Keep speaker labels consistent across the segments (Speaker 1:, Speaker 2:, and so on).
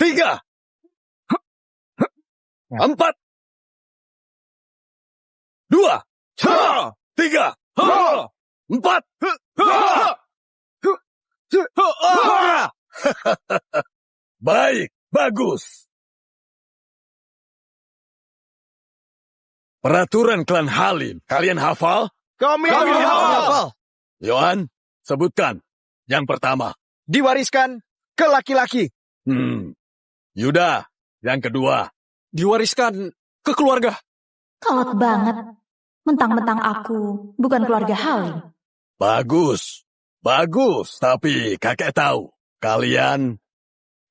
Speaker 1: 3, 4, 2, 3, 4. Baik, bagus. Peraturan klan Halim, kalian hafal?
Speaker 2: Kami hafal.
Speaker 1: Yohan, sebutkan. Yang pertama.
Speaker 2: Diwariskan ke laki-laki.
Speaker 1: Yuda, yang kedua.
Speaker 3: Diwariskan ke keluarga.
Speaker 4: Kolot banget. Mentang-mentang aku bukan keluarga Halim.
Speaker 1: Bagus. Bagus, tapi kakek tahu. Kalian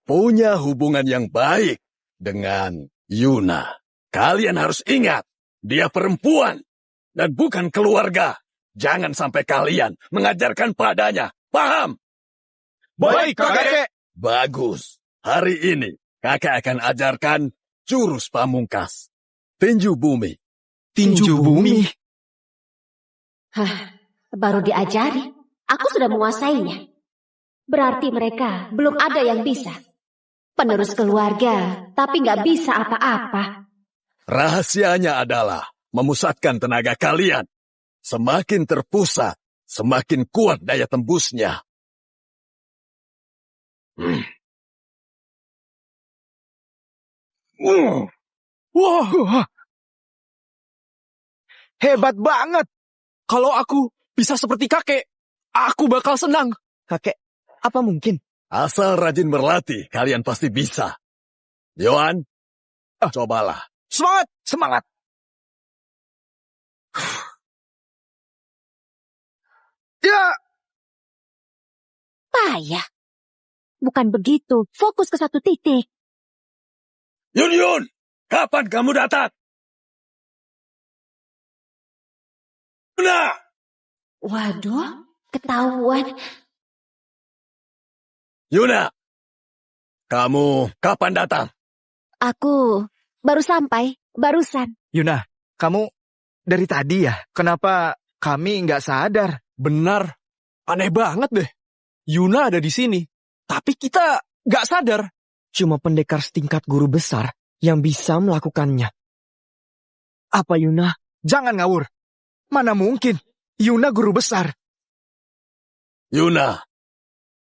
Speaker 1: punya hubungan yang baik dengan Yuna. Kalian harus ingat, dia perempuan dan bukan keluarga. Jangan sampai kalian mengajarkan padanya. Paham?
Speaker 2: Baik, kakek.
Speaker 1: Bagus. Hari ini, kakek akan ajarkan jurus pamungkas. Tinju bumi.
Speaker 3: Tinju bumi?
Speaker 5: Hah, baru diajari. Aku sudah menguasainya. Berarti mereka belum ada yang bisa. Penerus keluarga, tapi nggak bisa apa-apa.
Speaker 1: Rahasianya adalah memusatkan tenaga kalian. Semakin terpusat, semakin kuat daya tembusnya.
Speaker 3: Wah,
Speaker 2: Hebat banget.
Speaker 3: kalau aku bisa seperti kakek, aku bakal senang.
Speaker 2: Kakek, apa mungkin?
Speaker 1: Asal rajin berlatih, kalian pasti bisa. Yohan, cobalah.
Speaker 2: Semangat, semangat. Ya,
Speaker 5: Payah. Bukan begitu, fokus ke satu titik.
Speaker 1: Yun, kapan kamu datang? Nah,
Speaker 5: Waduh, ketahuan.
Speaker 1: Yuna, kamu kapan datang?
Speaker 5: Aku baru sampai, barusan.
Speaker 2: Yuna, kamu dari tadi ya? Kenapa kami nggak sadar?
Speaker 3: Benar, aneh banget deh. Yuna ada di sini, tapi kita nggak sadar.
Speaker 2: Cuma pendekar setingkat guru besar yang bisa melakukannya. Apa Yuna? Jangan ngawur. Mana mungkin? Yuna guru besar.
Speaker 1: Yuna,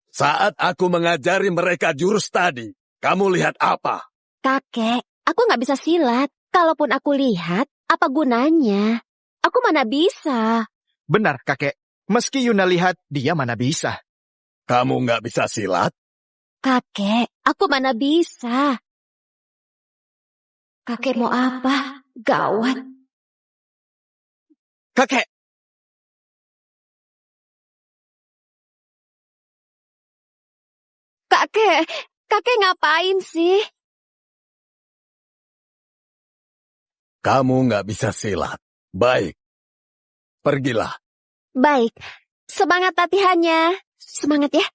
Speaker 1: saat aku mengajari mereka jurus tadi, kamu lihat apa?
Speaker 5: Kakek, aku nggak bisa silat. Kalaupun aku lihat, apa gunanya? Aku mana bisa.
Speaker 2: Benar, kakek. Meski Yuna lihat, dia mana bisa.
Speaker 1: Kamu nggak bisa silat?
Speaker 5: Kakek, aku mana bisa. Kakek mau apa? Gawat.
Speaker 2: Kakek,
Speaker 5: Kakek ngapain sih?
Speaker 1: Kamu nggak bisa silat. Baik, pergilah.
Speaker 5: Baik, semangat latihannya. Semangat ya.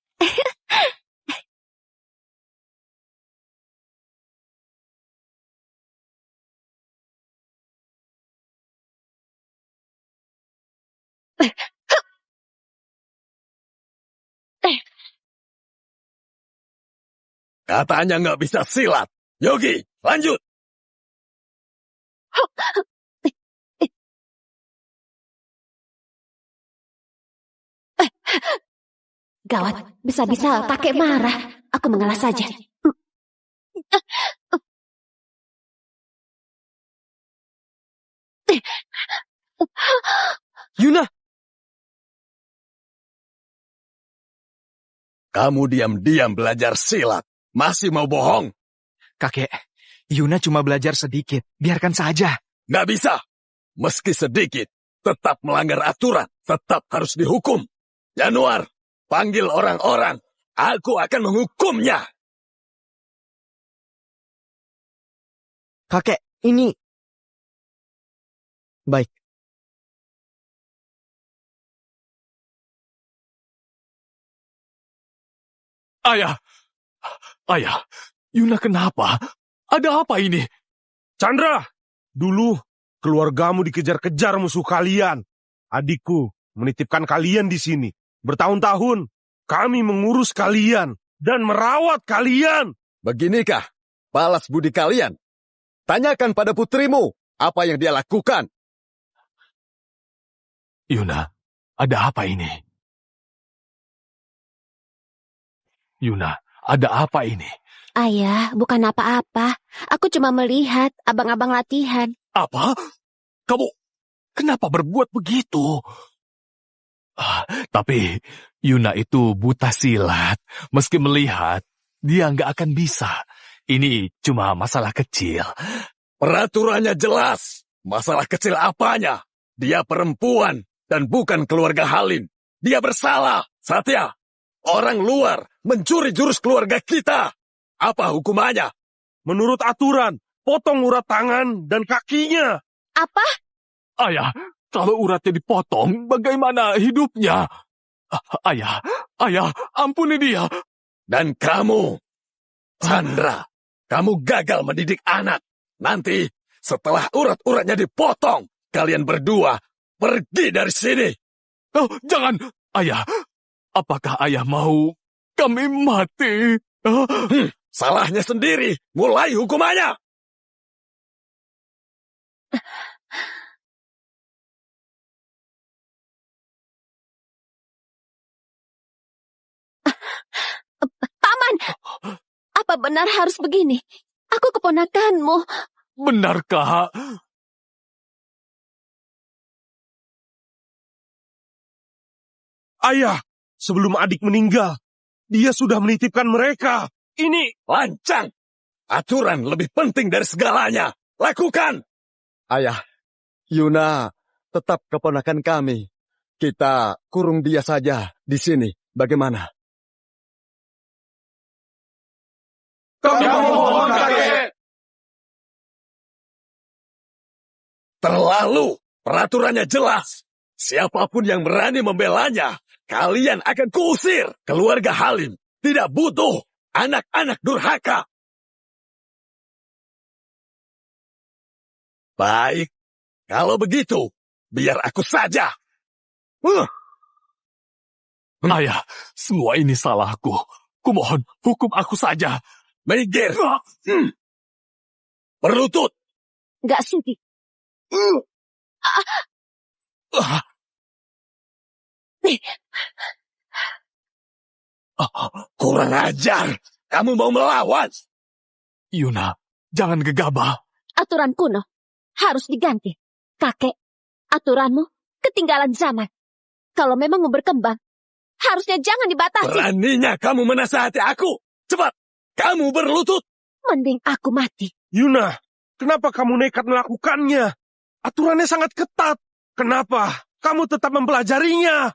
Speaker 1: Katanya nggak bisa silat. Yogi, lanjut.
Speaker 5: Gawat, bisa-bisa kakek marah. Aku mengalah saja.
Speaker 3: Yuna,
Speaker 1: Kamu diam-diam belajar silat. Masih mau bohong?
Speaker 2: kakek. Yuna cuma belajar sedikit. Biarkan saja.
Speaker 1: Nggak bisa. Meski sedikit, tetap melanggar aturan. Tetap harus dihukum. Januar, panggil orang-orang. Aku akan menghukumnya.
Speaker 2: Kakek, ini... Baik.
Speaker 3: Ayah, Yuna kenapa? Ada apa ini?
Speaker 6: Chandra, dulu keluargamu dikejar-kejar musuh kalian. Adikku menitipkan kalian di sini. Bertahun-tahun kami mengurus kalian dan merawat kalian.
Speaker 1: Beginikah balas budi kalian? Tanyakan pada putrimu apa yang dia lakukan.
Speaker 3: Yuna, ada apa ini? Yuna, ada apa ini?
Speaker 5: Ayah, bukan apa-apa. Aku cuma melihat abang-abang latihan.
Speaker 3: Apa? Kamu kenapa berbuat begitu? Tapi Yuna itu buta silat. Meski melihat, dia nggak akan bisa. Ini cuma masalah kecil.
Speaker 1: Peraturannya jelas. Masalah kecil apanya? Dia perempuan dan bukan keluarga Halim. Dia bersalah, Satya. Orang luar mencuri jurus keluarga kita. Apa hukumannya?
Speaker 6: Menurut aturan, potong urat tangan dan kakinya.
Speaker 5: Apa?
Speaker 3: Ayah, kalau uratnya dipotong, bagaimana hidupnya? Ayah, ampuni dia.
Speaker 1: Dan kamu, Chandra, kamu gagal mendidik anak. Nanti setelah urat-uratnya dipotong, kalian berdua pergi dari sini.
Speaker 3: Oh, jangan, ayah. Apakah ayah mau kami mati?
Speaker 1: Salahnya sendiri. Mulai hukumannya.
Speaker 5: Paman, apa benar harus begini? Aku keponakanmu.
Speaker 3: Benarkah?
Speaker 6: Ayah, sebelum adik meninggal, dia sudah menitipkan mereka. Ini
Speaker 1: Lancang. Aturan lebih penting dari segalanya. Lakukan.
Speaker 2: Ayah, Yuna tetap keponakan kami. Kita kurung dia saja di sini. Bagaimana?
Speaker 6: kami mohon, kakek.
Speaker 1: Terlalu. Peraturannya jelas. Siapapun yang berani membelanya, kalian akan kuusir. Keluarga Halim tidak butuh anak-anak durhaka. Baik, kalau begitu, biar aku saja.
Speaker 3: Ayah, semua ini salahku. Kumohon, hukum aku saja.
Speaker 1: Minggir. Berlutut.
Speaker 5: Gak sudi.
Speaker 1: Kurang ajar. Kamu mau melawan?
Speaker 3: Yuna, jangan gegabah.
Speaker 5: Aturan kuno harus diganti. Kakek, aturanmu ketinggalan zaman. Kalau memang mau berkembang, harusnya jangan dibatasi.
Speaker 1: Beraninya kamu menasihati aku. Cepat, kamu berlutut.
Speaker 5: Mending aku mati.
Speaker 6: Yuna, kenapa kamu nekat melakukannya? Aturannya sangat ketat. Kenapa kamu tetap mempelajarinya?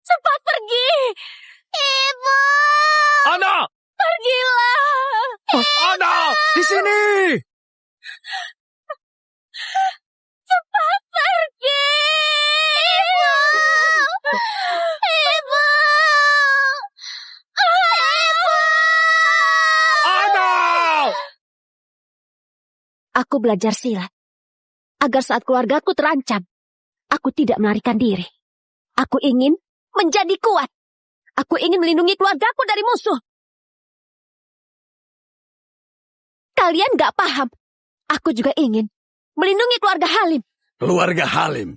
Speaker 5: Cepat pergi. Ibu.
Speaker 3: Ana!
Speaker 5: Pergilah.
Speaker 3: Ana! Di sini!
Speaker 5: Cepat pergi. Ibu. Ibu. Ibu.
Speaker 3: Ana!
Speaker 5: Aku belajar silat agar saat keluargaku terancam, aku tidak melarikan diri. Aku ingin menjadi kuat. Aku ingin melindungi keluargaku dari musuh. Kalian gak paham. Aku juga ingin melindungi keluarga Halim.
Speaker 1: Keluarga Halim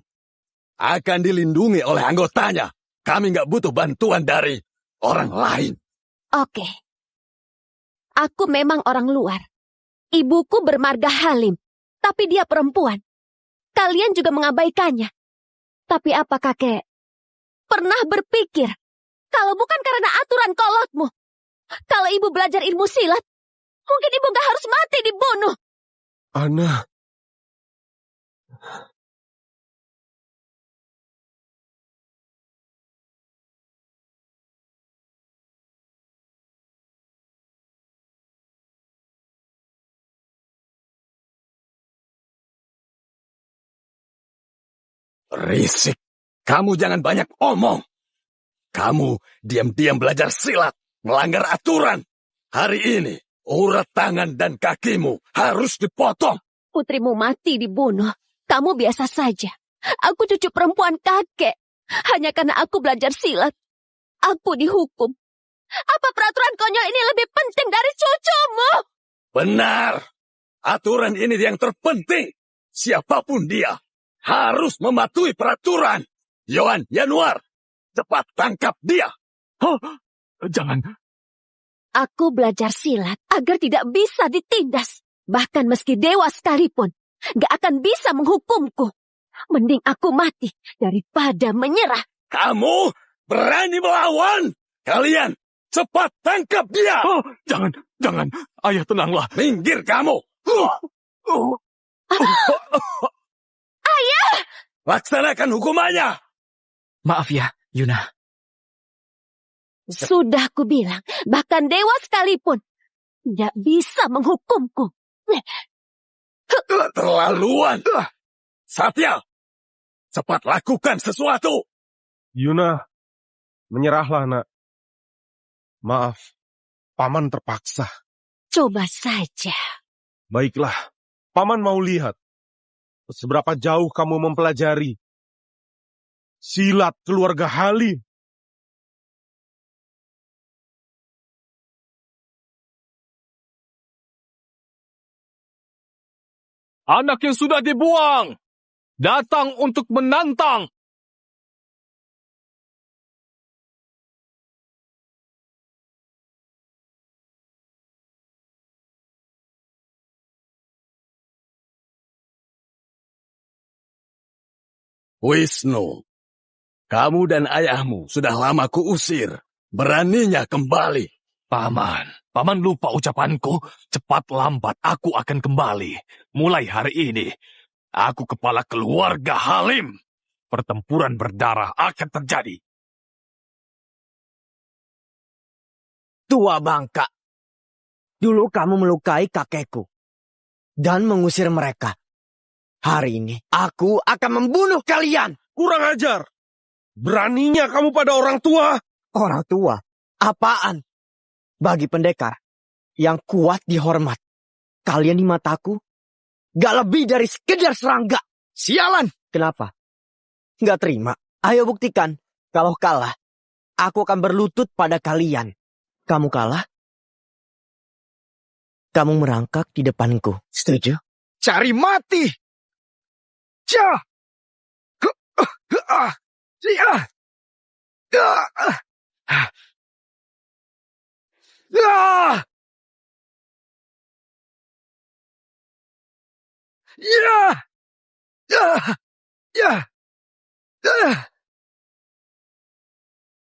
Speaker 1: akan dilindungi oleh anggotanya. Kami nggak butuh bantuan dari orang lain.
Speaker 5: Oke. Aku memang orang luar. Ibuku bermarga Halim. Tapi dia perempuan. Kalian juga mengabaikannya. Tapi apa kakek pernah berpikir, kalau bukan karena aturan kolotmu, kalau ibu belajar ilmu silat, mungkin ibu gak harus mati dibunuh.
Speaker 2: Ana.
Speaker 1: Risik. Kamu jangan banyak omong. Kamu diam-diam belajar silat, melanggar aturan. Hari ini, urat tangan dan kakimu harus dipotong.
Speaker 5: Putrimu mati dibunuh. Kamu biasa saja. Aku cucu perempuan kakek. Hanya karena aku belajar silat, aku dihukum. Apa peraturan konyol ini lebih penting dari cucumu?
Speaker 1: Benar. Aturan ini yang terpenting. Siapapun dia harus mematuhi peraturan. Yohan Januar, cepat tangkap dia.
Speaker 3: Jangan.
Speaker 5: Aku belajar silat agar tidak bisa ditindas. Bahkan meski dewa sekalipun, gak akan bisa menghukumku. Mending aku mati daripada menyerah.
Speaker 1: Kamu berani melawan? Kalian cepat tangkap dia.
Speaker 3: Jangan. Ayah, tenanglah.
Speaker 1: Minggir kamu.
Speaker 5: Ayah!
Speaker 1: Laksanakan hukumannya.
Speaker 2: Maaf ya, Yuna.
Speaker 5: Sudah aku bilang, bahkan dewa sekalipun tidak bisa menghukumku.
Speaker 1: Terlaluan. Satya, cepat lakukan sesuatu.
Speaker 6: Yuna, menyerahlah, nak. Maaf, Paman terpaksa.
Speaker 5: Coba saja.
Speaker 6: Baiklah, Paman mau lihat seberapa jauh kamu mempelajari silat keluarga Halim.
Speaker 3: Anak yang sudah dibuang datang untuk menantang.
Speaker 1: Wisnu, kamu dan ayahmu sudah lama kuusir. Beraninya kembali.
Speaker 3: Paman lupa ucapanku. Cepat lambat aku akan kembali. Mulai hari ini, aku kepala keluarga Halim. Pertempuran berdarah akan terjadi.
Speaker 2: Tua bangka. Dulu kamu melukai kakekku dan mengusir mereka. Hari ini, aku akan membunuh kalian.
Speaker 6: Kurang ajar. Beraninya kamu pada orang tua.
Speaker 2: Orang tua? Apaan? Bagi pendekar yang kuat dihormat, kalian di mataku gak lebih dari sekedar serangga. Sialan! Kenapa? Gak terima. Ayo buktikan. Kalau kalah, aku akan berlutut pada kalian. Kamu kalah? Kamu merangkak di depanku. Setuju? Cari mati! Ya!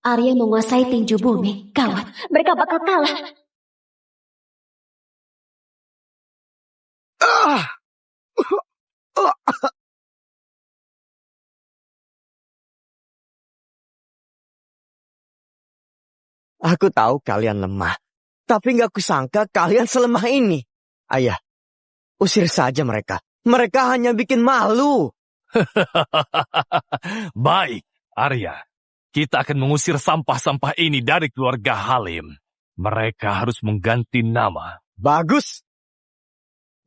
Speaker 5: Arya menguasai tinju bumi. Gawat, mereka bakal kalah.
Speaker 2: Aku tahu kalian lemah, tapi gak kusangka kalian selemah ini. Ayah, usir saja mereka. Mereka hanya bikin malu.
Speaker 3: Baik, Arya. Kita akan mengusir sampah-sampah ini dari keluarga Halim. Mereka harus mengganti nama.
Speaker 2: Bagus.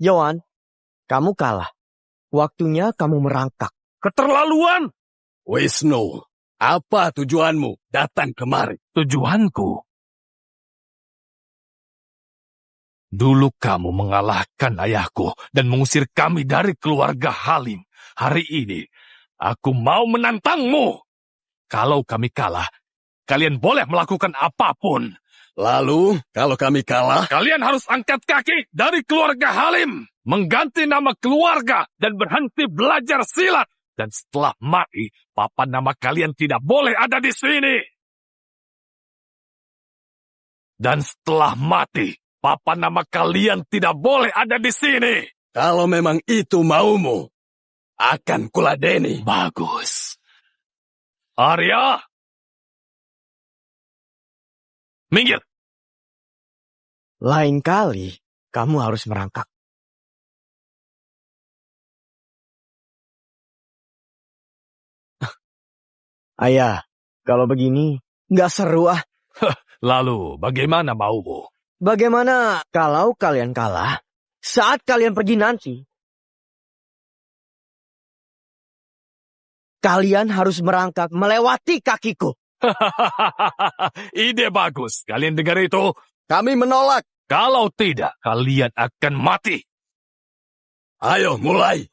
Speaker 2: Yohan, kamu kalah. Waktunya kamu merangkak.
Speaker 6: Keterlaluan.
Speaker 1: Wisnu, apa tujuanmu datang kemari?
Speaker 3: Tujuanku? Dulu kamu mengalahkan ayahku dan mengusir kami dari keluarga Halim. Hari ini, aku mau menantangmu. Kalau kami kalah, kalian boleh melakukan apapun.
Speaker 1: Lalu, kalau kami kalah,
Speaker 3: Kalian harus angkat kaki dari keluarga Halim. Mengganti nama keluarga dan berhenti belajar silat. Dan setelah mati, papan nama kalian tidak boleh ada di sini. Dan setelah mati, papan nama kalian tidak boleh ada di sini.
Speaker 1: kalau memang itu maumu, akan kuladeni.
Speaker 3: Bagus. Arya! Minggir!
Speaker 2: Lain kali, kamu harus merangkak. Ayah, kalau begini, nggak seru ah.
Speaker 3: Lalu, bagaimana maumu?
Speaker 2: Bagaimana kalau kalian kalah saat kalian pergi nanti? kalian harus merangkak melewati kakiku.
Speaker 3: Ide bagus. Kalian dengar itu?
Speaker 1: Kami menolak.
Speaker 3: Kalau tidak, kalian akan mati.
Speaker 1: Ayo mulai.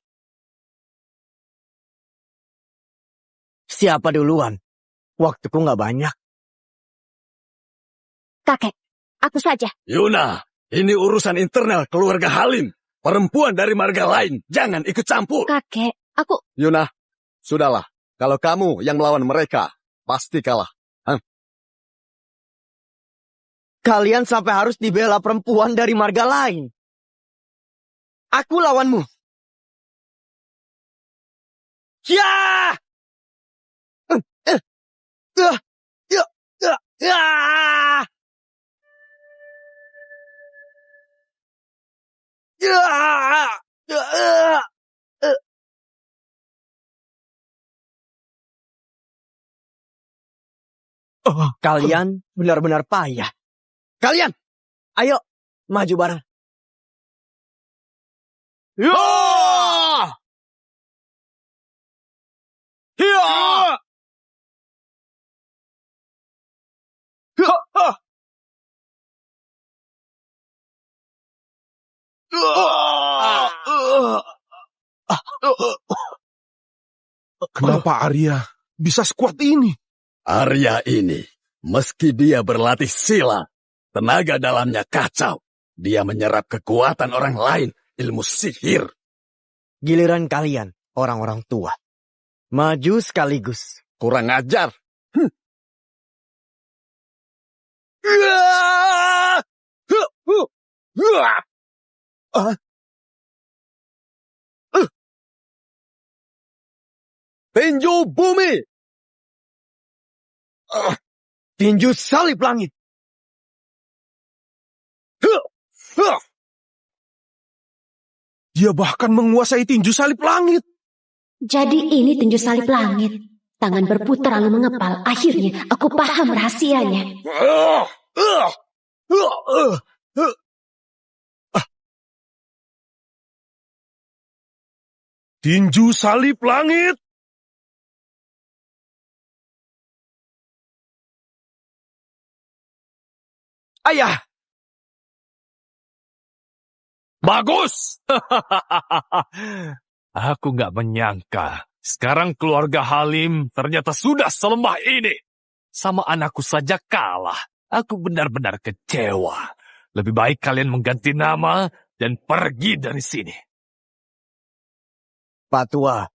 Speaker 2: Siapa duluan? Waktuku nggak banyak.
Speaker 5: Kakek, aku saja.
Speaker 1: Yuna, ini urusan internal keluarga Halim. Perempuan dari marga lain, jangan ikut campur.
Speaker 5: Kakek, aku...
Speaker 1: Yuna, sudahlah. Kalau kamu yang melawan mereka, pasti kalah.
Speaker 2: Kalian sampai harus dibela perempuan dari marga lain. Aku lawanmu. Ya! Kalian benar-benar payah. Kalian, ayo maju bareng.
Speaker 1: Ya! Ya!
Speaker 6: Kenapa Arya bisa sekuat ini?
Speaker 1: Arya ini, meski dia berlatih silat, tenaga dalamnya kacau. Dia menyerap kekuatan orang lain, ilmu sihir.
Speaker 2: Giliran kalian, orang-orang tua. Maju sekaligus.
Speaker 1: Kurang ajar. Tinju bumi.
Speaker 2: Tinju salib langit.
Speaker 6: Dia bahkan menguasai tinju salib langit.
Speaker 5: Jadi ini tinju salib langit. Tangan berputar lalu mengepal. Akhirnya aku paham rahasianya.
Speaker 6: Tinju salib langit.
Speaker 2: Ayah!
Speaker 3: Bagus! Aku nggak menyangka. Sekarang keluarga Halim ternyata sudah selemah ini. Sama anakku saja kalah. Aku benar-benar kecewa. Lebih baik kalian mengganti nama dan pergi dari sini.
Speaker 2: Pak Tua,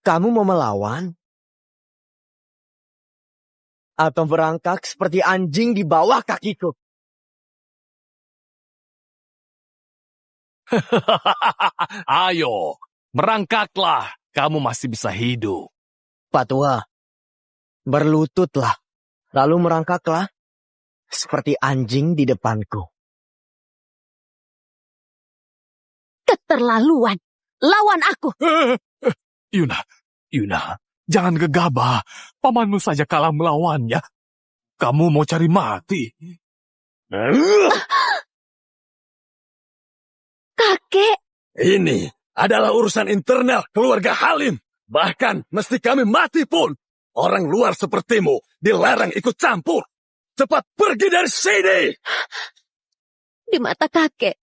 Speaker 2: kamu mau melawan? Atau berangkat seperti anjing di bawah kakiku?
Speaker 3: Ayo, merangkaklah. Kamu masih bisa hidup.
Speaker 2: Pak Tua, berlututlah. Lalu merangkaklah seperti anjing di depanku.
Speaker 5: Keterlaluan. Lawan aku.
Speaker 3: Yuna, jangan gegabah. Pamanmu saja kalah melawannya. Kamu mau cari mati.
Speaker 5: Kakek.
Speaker 1: Ini adalah urusan internal keluarga Halim. Bahkan mesti kami mati pun. Orang luar sepertimu dilarang ikut campur. Cepat pergi dari sini.
Speaker 5: Di mata kakek,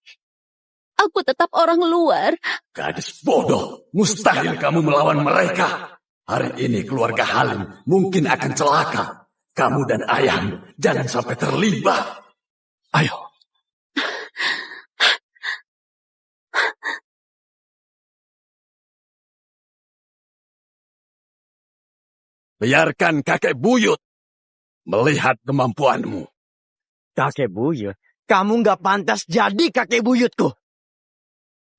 Speaker 5: aku tetap orang luar.
Speaker 1: Gadis bodoh, mustahil kamu melawan mereka. Hari ini keluarga Halim mungkin akan celaka. Kamu dan ayahmu jangan sampai terlibat.
Speaker 3: Ayo.
Speaker 1: Biarkan kakek buyut melihat kemampuanmu.
Speaker 2: Kakek buyut? Kamu nggak pantas jadi kakek buyutku.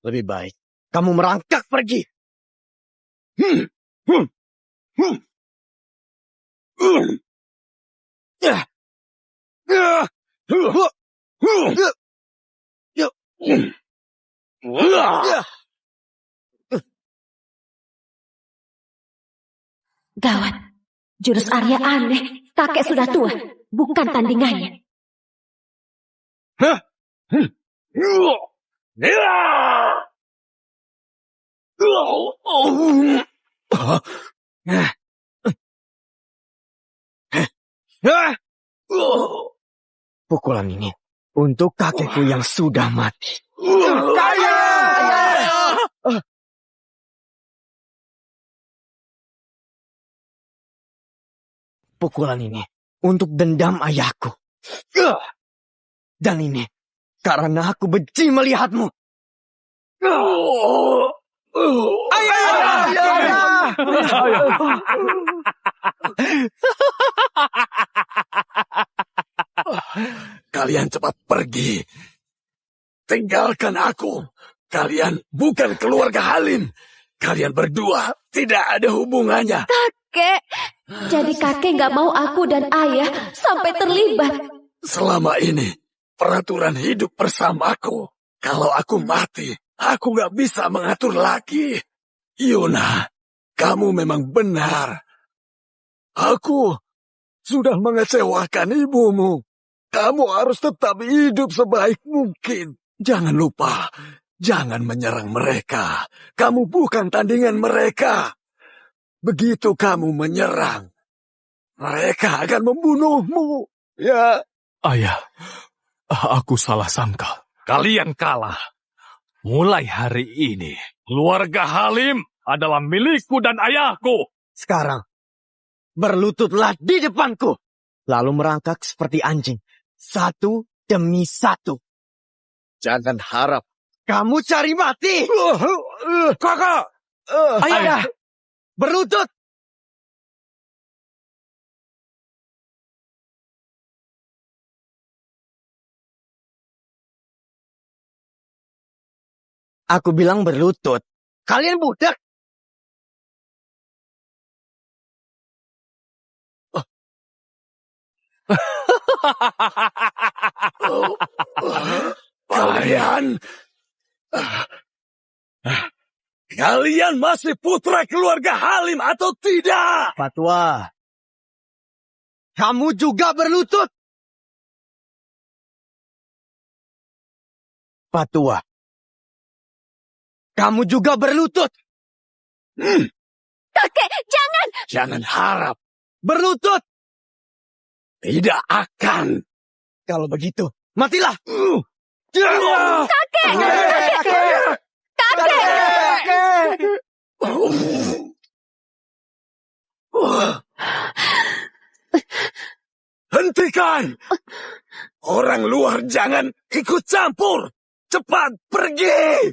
Speaker 2: Lebih baik kamu merangkak pergi.
Speaker 5: Gawat. Jurus Arya aneh. Kakek sudah tua. Bukan tandingannya.
Speaker 2: Pukulan ini untuk kakekku yang sudah mati. Pukulan ini untuk dendam ayahku. Dan ini karena aku benci melihatmu.
Speaker 1: Kalian cepat pergi. Tinggalkan aku. Kalian bukan keluarga Halim. Kalian berdua tidak ada hubungannya.
Speaker 5: Kakek, jadi kakek nggak mau aku dan ayah sampai terlibat.
Speaker 1: Selama ini, peraturan hidup bersamaku. Kalau aku mati, aku nggak bisa mengatur lagi. Yuna, kamu memang benar. Aku sudah mengecewakan ibumu. Kamu harus tetap hidup sebaik mungkin. Jangan lupa, jangan menyerang mereka. Kamu bukan tandingan mereka. Begitu kamu menyerang, mereka akan membunuhmu. Ya.
Speaker 3: Ayah, aku salah sangka. Kalian kalah. Mulai hari ini, keluarga Halim adalah milikku dan ayahku.
Speaker 2: Sekarang, berlututlah di depanku. Lalu merangkak seperti anjing. Satu demi satu.
Speaker 1: Jangan harap.
Speaker 2: Kamu cari mati.
Speaker 6: Kakak!
Speaker 2: Ayah, berlutut. Aku bilang berlutut. Kalian budak.
Speaker 1: Kalian masih putra keluarga Halim atau tidak?
Speaker 2: Fatwa. Kamu juga berlutut. Fatwa. Kamu juga berlutut.
Speaker 5: Kakek, jangan!
Speaker 1: Jangan harap.
Speaker 2: Berlutut.
Speaker 1: Tidak akan.
Speaker 2: Kalau begitu, matilah.
Speaker 5: Kakek!
Speaker 1: Hentikan! Orang luar jangan ikut campur. Cepat pergi!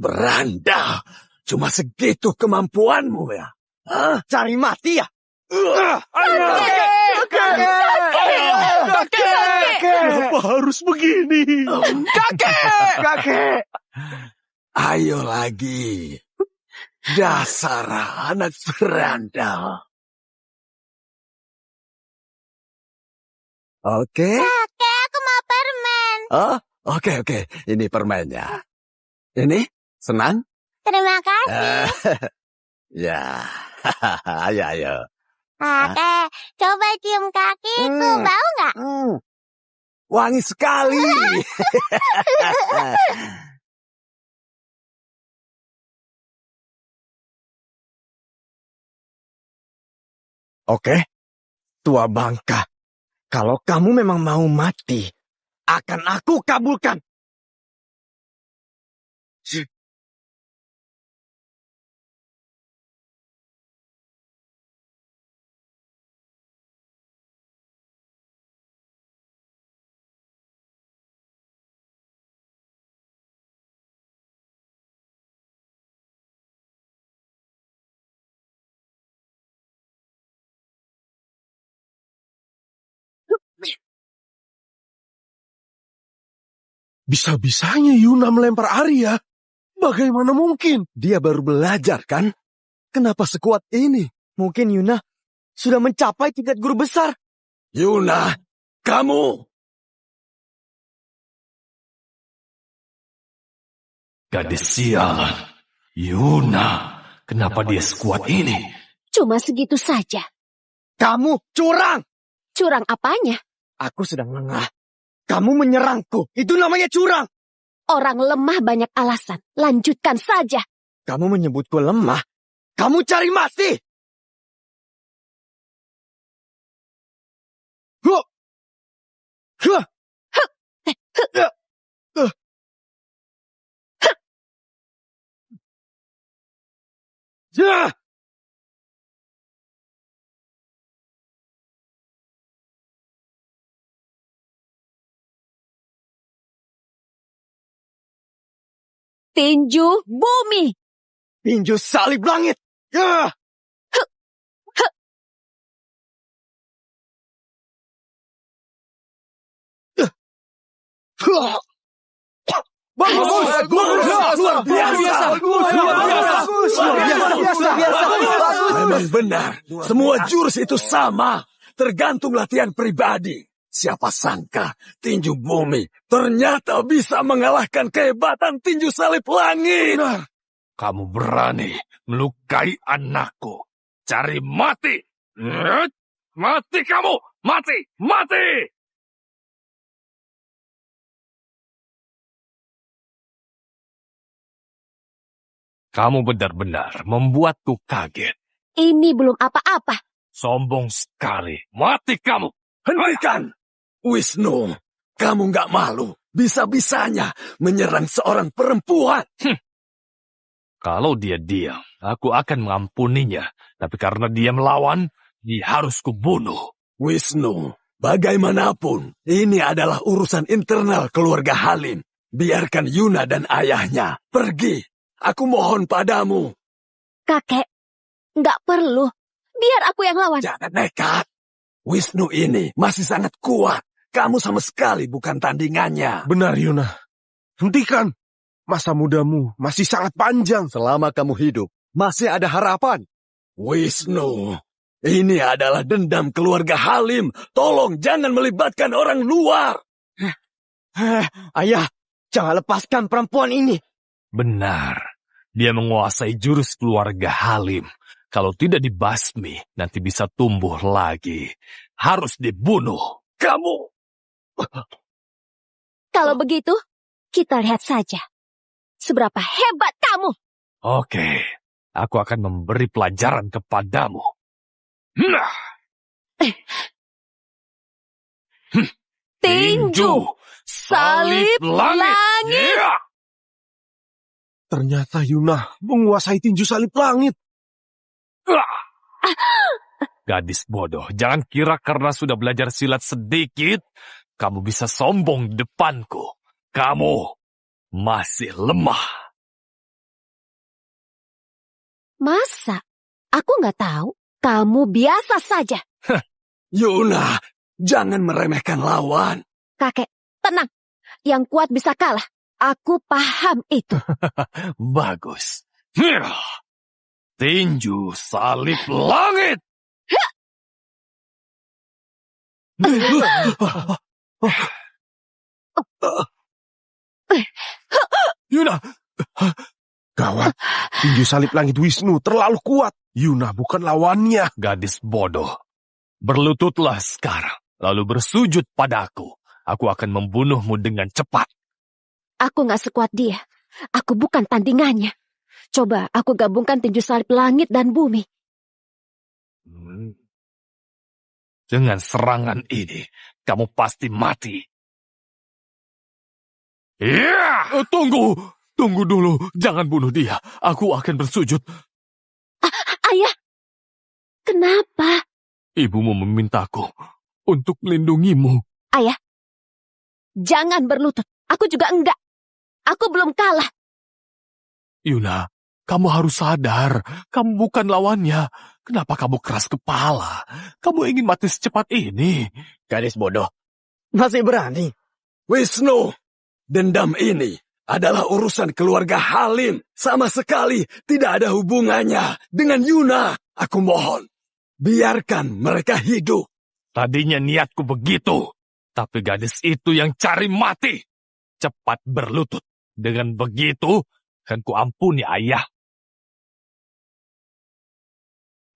Speaker 1: Beranda. Cuma segitu kemampuanmu ya? Hah?
Speaker 2: Cari mati ya?
Speaker 6: Kenapa harus begini?
Speaker 2: Kakek!
Speaker 1: Ayo lagi. Dasar anak beranda. Oke?
Speaker 5: Kakek, aku mau permen.
Speaker 1: Oh, oke. Ini permennya. Ini senang?
Speaker 5: Terima kasih.
Speaker 1: Ya, ayo.
Speaker 5: Kakek, coba cium kakiku. Bau nggak?
Speaker 1: Wangi sekali.
Speaker 2: Oke, tua bangka. Kalau kamu memang mau mati, akan aku kabulkan.
Speaker 6: Bisa-bisanya Yuna melempar Arya. Bagaimana mungkin?
Speaker 1: Dia baru belajar kan? Kenapa sekuat ini?
Speaker 2: Mungkin Yuna sudah mencapai tingkat guru besar.
Speaker 1: Yuna, kamu.
Speaker 3: Gadis sialan. Yuna, kenapa dia sekuat ini?
Speaker 5: Cuma segitu saja.
Speaker 2: Kamu curang.
Speaker 5: Curang apanya?
Speaker 2: Aku sedang lengah. Kamu menyerangku. Itu namanya curang.
Speaker 5: Orang lemah banyak alasan. Lanjutkan saja.
Speaker 2: Kamu menyebutku lemah. Kamu cari mati. Huh. Huh.
Speaker 6: Ya!
Speaker 5: Tinju bumi.
Speaker 2: Tinju salib langit. Ya!
Speaker 6: Bagus!
Speaker 1: Luar biasa! Memang benar, semua jurus itu sama. Tergantung latihan pribadi. Siapa sangka tinju bumi ternyata bisa mengalahkan kehebatan tinju salib langit.
Speaker 3: Kamu berani melukai anakku. Cari mati. Mati kamu! Mati! Mati! Kamu benar-benar membuatku kaget.
Speaker 5: Ini belum apa-apa.
Speaker 3: Sombong sekali. Mati kamu!
Speaker 1: Hentikan! Wisnu, kamu nggak malu bisa-bisanya menyerang seorang perempuan.
Speaker 3: Kalau dia diam, aku akan mengampuninya. Tapi karena dia melawan, dia harus kubunuh.
Speaker 1: Wisnu, bagaimanapun, ini adalah urusan internal keluarga Halim. Biarkan Yuna dan ayahnya pergi. Aku mohon padamu.
Speaker 5: Kakek, nggak perlu. Biar aku yang lawan.
Speaker 1: Jangan nekat. Wisnu ini masih sangat kuat. Kamu sama sekali bukan tandingannya.
Speaker 6: Benar, Yuna. Hentikan. Masa mudamu masih sangat panjang.
Speaker 1: Selama kamu hidup, masih ada harapan. Wisnu, ini adalah dendam keluarga Halim. Tolong jangan melibatkan orang luar.
Speaker 2: Ayah, jangan lepaskan perempuan ini.
Speaker 3: Benar. Dia menguasai jurus keluarga Halim. Kalau tidak dibasmi, nanti bisa tumbuh lagi. Harus dibunuh.
Speaker 1: Kamu.
Speaker 5: Kalau begitu, kita lihat saja. Seberapa hebat kamu.
Speaker 3: Oke, aku akan memberi pelajaran kepadamu.
Speaker 5: Tinju salib langit.
Speaker 3: Ya!
Speaker 6: Ternyata Yuna menguasai tinju salib langit.
Speaker 3: Gadis bodoh, jangan kira karena sudah belajar silat sedikit, kamu bisa sombong di depanku. Kamu masih lemah.
Speaker 5: Masa? Aku nggak tahu. Kamu biasa saja.
Speaker 1: Yuna, jangan meremehkan lawan.
Speaker 5: Kakek, tenang. Yang kuat bisa kalah. Aku paham itu.
Speaker 3: Bagus. Tinju salib langit.
Speaker 6: Yuna. Gawat. Tinju salib langit Wisnu terlalu kuat. Yuna bukan lawannya.
Speaker 3: Gadis bodoh. Berlututlah sekarang. Lalu bersujud padaku. Aku akan membunuhmu dengan cepat.
Speaker 5: Aku nggak sekuat dia. Aku bukan tandingannya. Coba aku gabungkan tinju salib langit dan bumi.
Speaker 3: Dengan serangan ini, kamu pasti mati. Ya! Tunggu dulu. Jangan bunuh dia. Aku akan bersujud.
Speaker 5: Ayah, kenapa?
Speaker 3: Ibumu memintaku untuk melindungimu.
Speaker 5: Ayah, jangan berlutut. Aku juga enggak. Aku belum kalah.
Speaker 3: Yuna, kamu harus sadar. Kamu bukan lawannya. Kenapa kamu keras kepala? Kamu ingin mati secepat ini.
Speaker 2: Gadis bodoh, masih berani.
Speaker 1: Wisnu, dendam ini adalah urusan keluarga Halim. Sama sekali tidak ada hubungannya dengan Yuna. Aku mohon, biarkan mereka hidup.
Speaker 3: Tadinya niatku begitu. Tapi gadis itu yang cari mati. Cepat berlutut. Dengan begitu, kan ku ampuni ayah.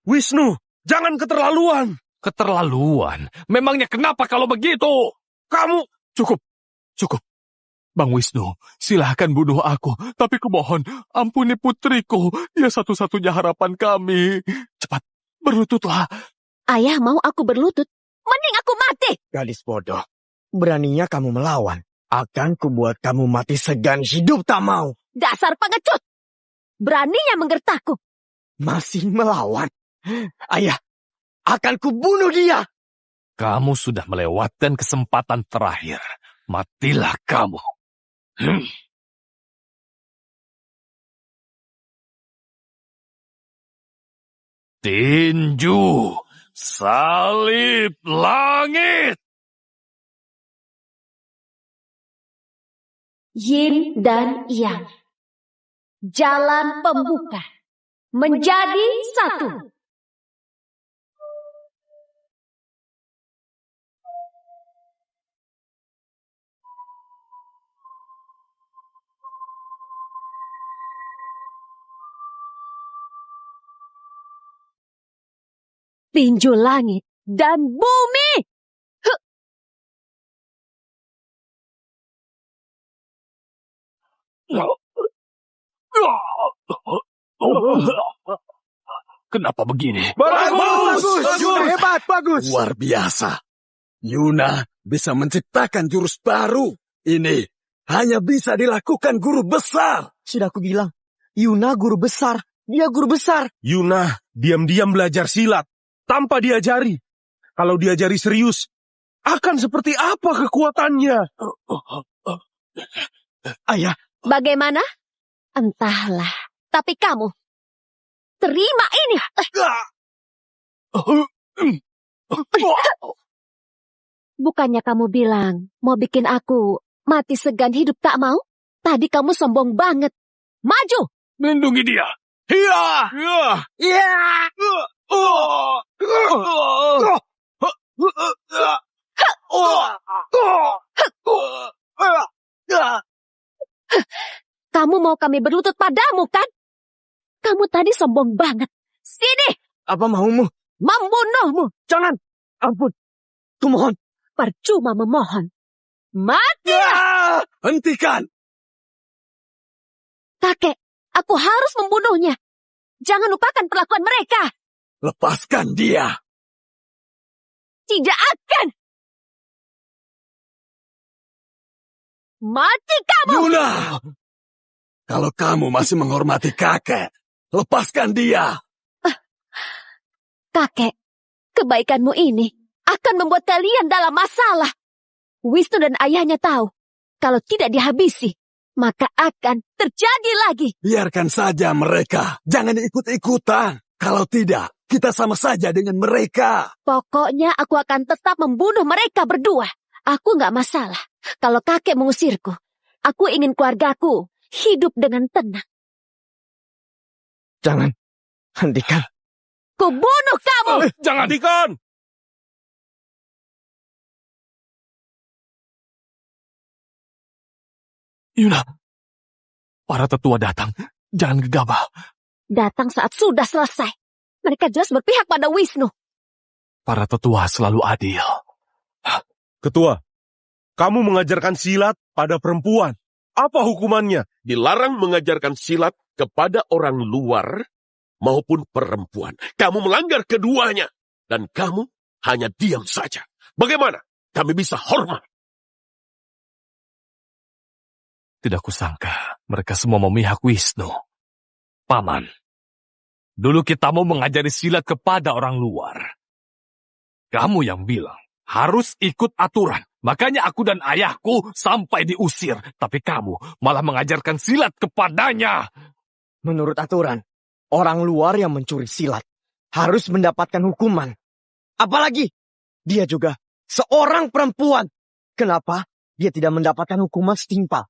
Speaker 6: Wisnu, jangan keterlaluan.
Speaker 3: Keterlaluan? Memangnya kenapa kalau begitu?
Speaker 6: Kamu...
Speaker 3: Cukup. Bang Wisnu, silahkan bunuh aku. Tapi kumohon, ampuni putriku. Dia satu-satunya harapan kami. Cepat, berlututlah.
Speaker 5: Ayah mau aku berlutut. Mending aku mati.
Speaker 2: Gadis bodoh, beraninya kamu melawan. Akan kubuat kamu mati segan hidup tak mau.
Speaker 5: Dasar pengecut. Beraninya menggertakku.
Speaker 2: Masih melawan. Ayah, akan kubunuh dia.
Speaker 3: Kamu sudah melewatkan kesempatan terakhir. Matilah kamu. Tinju, salib langit.
Speaker 5: Yin dan Yang. Jalan pembuka. Menjadi satu. Tinju langit dan bumi.
Speaker 3: Kenapa begini?
Speaker 6: Bagus!
Speaker 2: Yuna hebat, bagus.
Speaker 1: Luar biasa. Yuna bisa menciptakan jurus baru. Ini hanya bisa dilakukan guru besar.
Speaker 2: Sudah aku bilang, Yuna guru besar. Dia guru besar.
Speaker 6: Yuna diam-diam belajar silat tanpa diajari. Kalau diajari serius, akan seperti apa kekuatannya?
Speaker 2: Ayah,
Speaker 5: Bagaimana? Entahlah. Tapi kamu, terima ini. Bukannya kamu bilang mau bikin aku mati segan hidup tak mau? Tadi kamu sombong banget. Maju!
Speaker 3: Lindungi dia.
Speaker 5: Kamu mau kami berlutut padamu, kan? Kamu tadi sombong banget. Sini,
Speaker 2: apa maumu?
Speaker 5: membunuhmu.
Speaker 2: Jangan. Ampun. Kumohon.
Speaker 5: Percuma memohon. Mati!
Speaker 1: Hentikan.
Speaker 5: Kakek, aku harus membunuhnya. Jangan lupakan perlakuan mereka.
Speaker 1: Lepaskan dia.
Speaker 5: Tidak akan. Mati kamu!
Speaker 1: Yuna! Kalau kamu masih menghormati kakek, lepaskan dia.
Speaker 5: Kakek, kebaikanmu ini akan membuat kalian dalam masalah. Wisnu dan ayahnya tahu, kalau tidak dihabisi, maka akan terjadi lagi.
Speaker 1: Biarkan saja mereka. Jangan ikut-ikutan. Kalau tidak, kita sama saja dengan mereka.
Speaker 5: Pokoknya aku akan tetap membunuh mereka berdua. Aku nggak masalah. Kalau kakek mengusirku, aku ingin keluargaku hidup dengan tenang.
Speaker 2: Jangan. Hentikan.
Speaker 5: Kubunuh kamu!
Speaker 3: Jangan.
Speaker 6: Hentikan!
Speaker 3: Yuna, para tetua datang. Jangan gegabah.
Speaker 5: Datang saat sudah selesai. Mereka jelas berpihak pada Wisnu.
Speaker 3: Para tetua selalu adil.
Speaker 6: Ketua, kamu mengajarkan silat pada perempuan. Apa hukumannya?
Speaker 7: Dilarang mengajarkan silat kepada orang luar maupun perempuan. Kamu melanggar keduanya. Dan kamu hanya diam saja. Bagaimana kami bisa hormat?
Speaker 3: Tidak kusangka mereka semua memihak Wisnu. Paman, dulu kita mau mengajari silat kepada orang luar. Kamu yang bilang harus ikut aturan. Makanya aku dan ayahku sampai diusir. Tapi kamu malah mengajarkan silat kepadanya.
Speaker 2: Menurut aturan, orang luar yang mencuri silat harus mendapatkan hukuman. Apalagi, dia juga seorang perempuan. Kenapa dia tidak mendapatkan hukuman setimpal?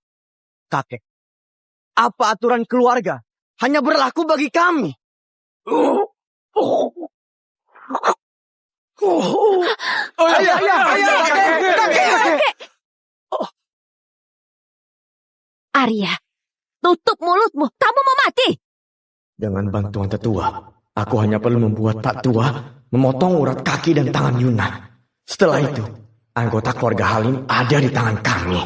Speaker 2: Kakek, apa aturan keluarga hanya berlaku bagi kami?
Speaker 5: Arya, tutup mulutmu. Kamu mau mati.
Speaker 2: Dengan bantuan tetua, aku hanya perlu membuat tak tua memotong urat kaki dan tangan Yuna. Setelah itu, anggota keluarga Halim ada di tangan kami.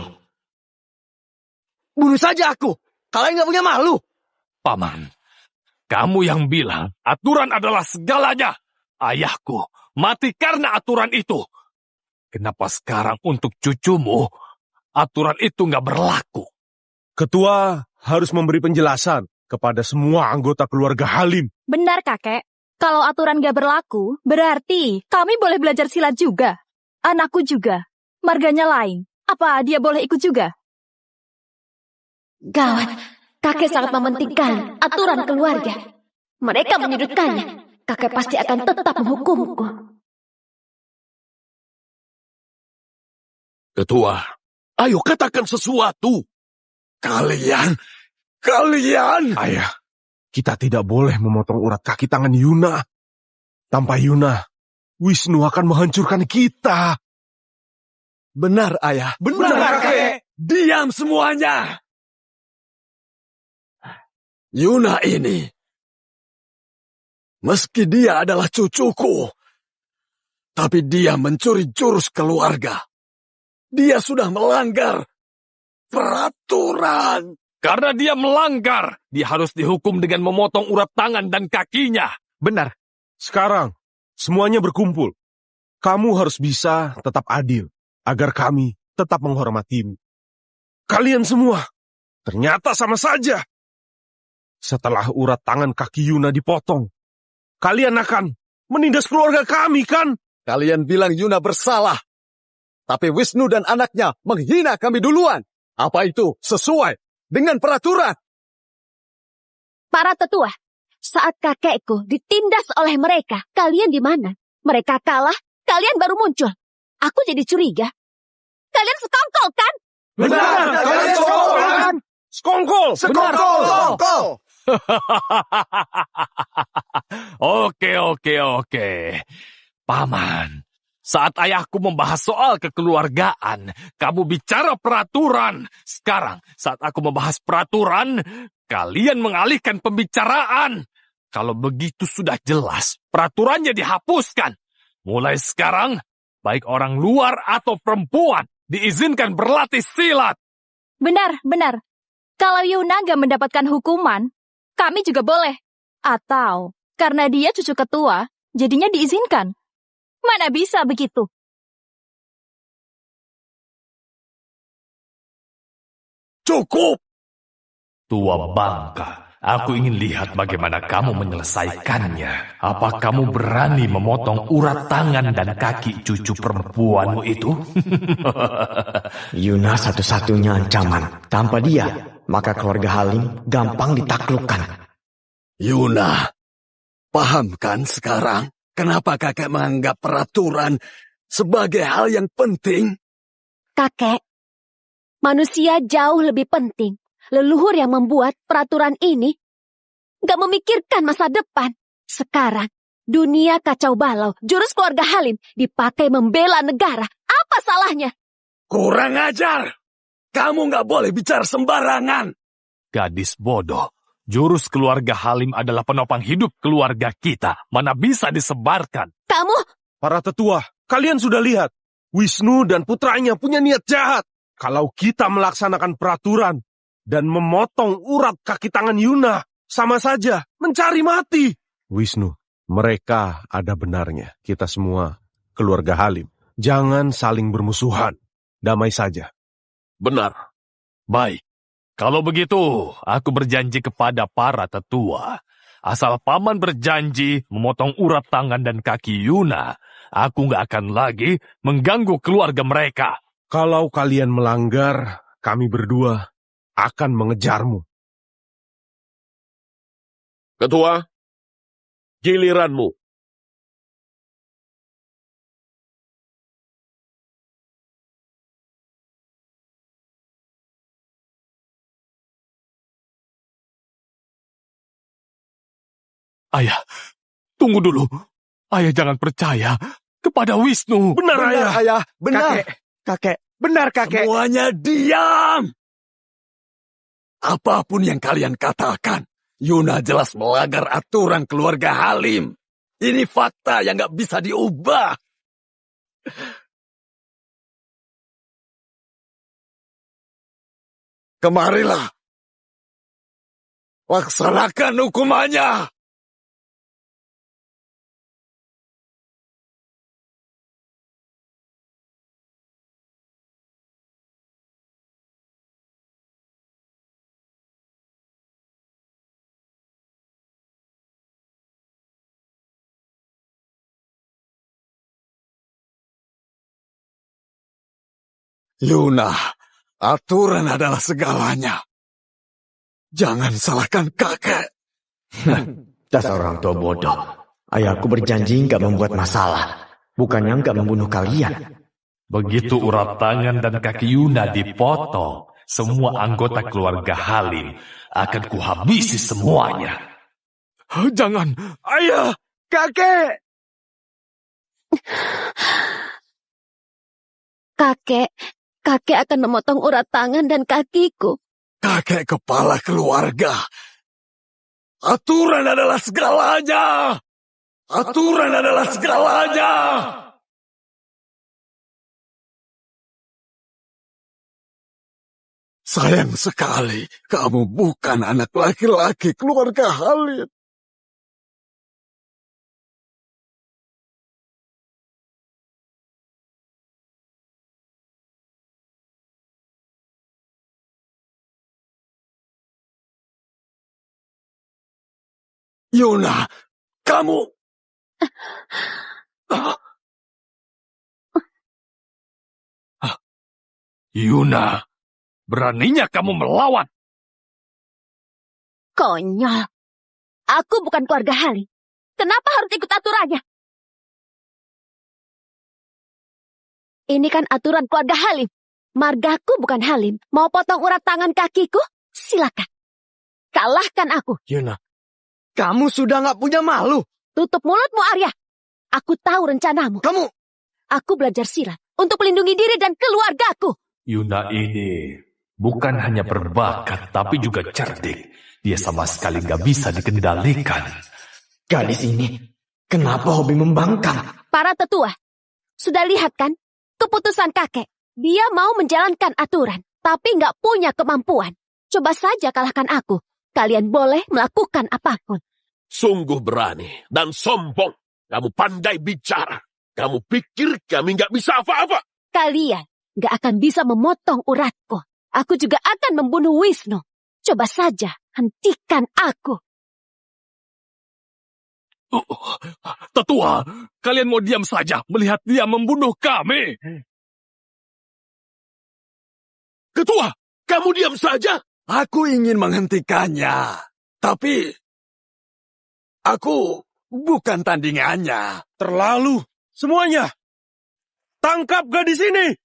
Speaker 2: Bunuh saja aku. Kalian nggak punya malu.
Speaker 3: Paman, kamu yang bilang aturan adalah segalanya. Ayahku mati karena aturan itu. Kenapa sekarang untuk cucumu, aturan itu nggak berlaku?
Speaker 6: Ketua harus memberi penjelasan kepada semua anggota keluarga Halim.
Speaker 4: Benar, kakek. Kalau aturan gak berlaku, berarti kami boleh belajar silat juga. Anakku juga. Marganya lain. Apa dia boleh ikut juga?
Speaker 5: Gawat, kakek sangat mementingkan aturan keluarga. Mereka menyudutkannya. Kakek pasti akan tetap menghukumku.
Speaker 7: Ketua, ayo katakan sesuatu.
Speaker 1: Kalian,
Speaker 6: Ayah, kita tidak boleh memotong urat kaki tangan Yuna. Tanpa Yuna, Wisnu akan menghancurkan kita.
Speaker 1: benar ayah.
Speaker 6: Benar, kakek.
Speaker 1: Diam semuanya. Yuna ini, meski dia adalah cucuku, tapi dia mencuri jurus keluarga. Dia sudah melanggar peraturan.
Speaker 3: Karena dia melanggar, dia harus dihukum dengan memotong urat tangan dan kakinya.
Speaker 2: Benar.
Speaker 6: Sekarang, semuanya berkumpul. Kamu harus bisa tetap adil, agar kami tetap menghormatimu. Kalian semua, ternyata sama saja. Setelah urat tangan kaki Yuna dipotong, kalian akan menindas keluarga kami, kan?
Speaker 1: Kalian bilang Yuna bersalah. Tapi Wisnu dan anaknya menghina kami duluan. Apa itu sesuai dengan peraturan?
Speaker 5: Para tetua, saat kakekku ditindas oleh mereka, kalian di mana? Mereka kalah, kalian baru muncul. Aku jadi curiga. Kalian sekongkol, kan?
Speaker 6: Benar, kalian sekongkol, kan? Sekongkol!
Speaker 1: Sekongkol!
Speaker 3: Oke. Paman, saat ayahku membahas soal kekeluargaan, kamu bicara peraturan. Sekarang, saat aku membahas peraturan, kalian mengalihkan pembicaraan. Kalau begitu sudah jelas, peraturannya dihapuskan. Mulai sekarang, baik orang luar atau perempuan, diizinkan berlatih silat.
Speaker 4: Benar. Kalau Yuna gak mendapatkan hukuman, kami juga boleh. Atau, karena dia cucu ketua, jadinya diizinkan. Mana bisa begitu?
Speaker 1: Cukup!
Speaker 3: Tua bangka, aku ingin lihat bagaimana kamu menyelesaikannya. Apa kamu berani memotong urat tangan dan kaki cucu perempuanmu itu?
Speaker 2: Yuna satu-satunya ancaman. Tanpa dia, maka keluarga Halim gampang ditaklukkan.
Speaker 1: Yuna, paham kan sekarang kenapa kakek menganggap peraturan sebagai hal yang penting?
Speaker 5: Kakek, manusia jauh lebih penting. Leluhur yang membuat peraturan ini gak memikirkan masa depan. Sekarang, dunia kacau balau, jurus keluarga Halim dipakai membela negara. Apa salahnya?
Speaker 1: Kurang ajar! Kamu gak boleh bicara sembarangan!
Speaker 3: Gadis bodoh, jurus keluarga Halim adalah penopang hidup keluarga kita. Mana bisa disebarkan?
Speaker 5: Kamu,
Speaker 6: Para tetua, kalian sudah lihat. Wisnu dan putranya punya niat jahat. Kalau kita melaksanakan peraturan dan memotong urat kaki tangan Yuna, sama saja mencari mati. Wisnu, mereka ada benarnya. Kita semua keluarga Halim. Jangan saling bermusuhan. Damai saja.
Speaker 7: Benar.
Speaker 3: Baik, kalau begitu aku berjanji kepada para tetua. Asal paman berjanji memotong urat tangan dan kaki Yuna, aku nggak akan lagi mengganggu keluarga mereka.
Speaker 6: Kalau kalian melanggar, kami berdua akan mengejarmu.
Speaker 7: Ketua, giliranmu.
Speaker 3: Ayah, tunggu dulu. Ayah jangan percaya kepada Wisnu.
Speaker 6: Benar, ayah.
Speaker 1: Benar!
Speaker 2: Kakek, benar kakek.
Speaker 1: Semuanya diam! Apapun yang kalian katakan, Yuna jelas melanggar aturan keluarga Halim. Ini fakta yang gak bisa diubah. Kemarilah. Laksanakan hukumannya. Yuna, aturan adalah segalanya. Jangan salahkan kakek.
Speaker 2: Dasar orang tua bodoh. Ayahku berjanji nggak membuat masalah. Bukannya nggak membunuh kalian.
Speaker 3: Begitu urat tangan dan kaki Yuna dipotong, semua anggota keluarga Halim akan kuhabisi semuanya.
Speaker 1: Jangan,
Speaker 6: Ayah! Kakek!
Speaker 5: Kakek akan memotong urat tangan dan kakiku.
Speaker 1: kakek kepala keluarga. Aturan adalah segalanya. Aturan adalah segalanya. Sayang sekali, kamu bukan anak laki-laki keluarga Halid. Yuna, kamu...
Speaker 3: Yuna, beraninya kamu melawan.
Speaker 5: Konyol. Aku bukan keluarga Halim. Kenapa harus ikut aturannya? Ini kan aturan keluarga Halim. Margaku bukan Halim. Mau potong urat tangan kakiku? Silakan. Kalahkan aku.
Speaker 2: Yuna, kamu sudah nggak punya malu.
Speaker 5: Tutup mulutmu, Arya. Aku tahu rencanamu.
Speaker 2: Kamu...
Speaker 5: Aku belajar silat untuk melindungi diri dan keluargaku.
Speaker 3: Yuna ini bukan hanya berbakat, tapi juga cerdik. Dia sama sekali nggak bisa dikendalikan.
Speaker 2: Gadis ini, kenapa hobi membangkang?
Speaker 5: Para tetua, sudah lihat kan keputusan kakek? Dia mau menjalankan aturan, tapi nggak punya kemampuan. Coba saja kalahkan aku. Kalian boleh melakukan apapun.
Speaker 7: Sungguh berani dan sombong. Kamu pandai bicara. Kamu pikir kami nggak bisa apa-apa?
Speaker 5: Kalian nggak akan bisa memotong uratku. Aku juga akan membunuh Wisnu. Coba saja hentikan aku.
Speaker 3: Tetua, kalian mau diam saja melihat dia membunuh kami.
Speaker 7: Ketua, kamu diam saja.
Speaker 1: Aku ingin menghentikannya, tapi aku bukan tandingannya.
Speaker 6: Terlalu. Semuanya. Tangkap gadis ini.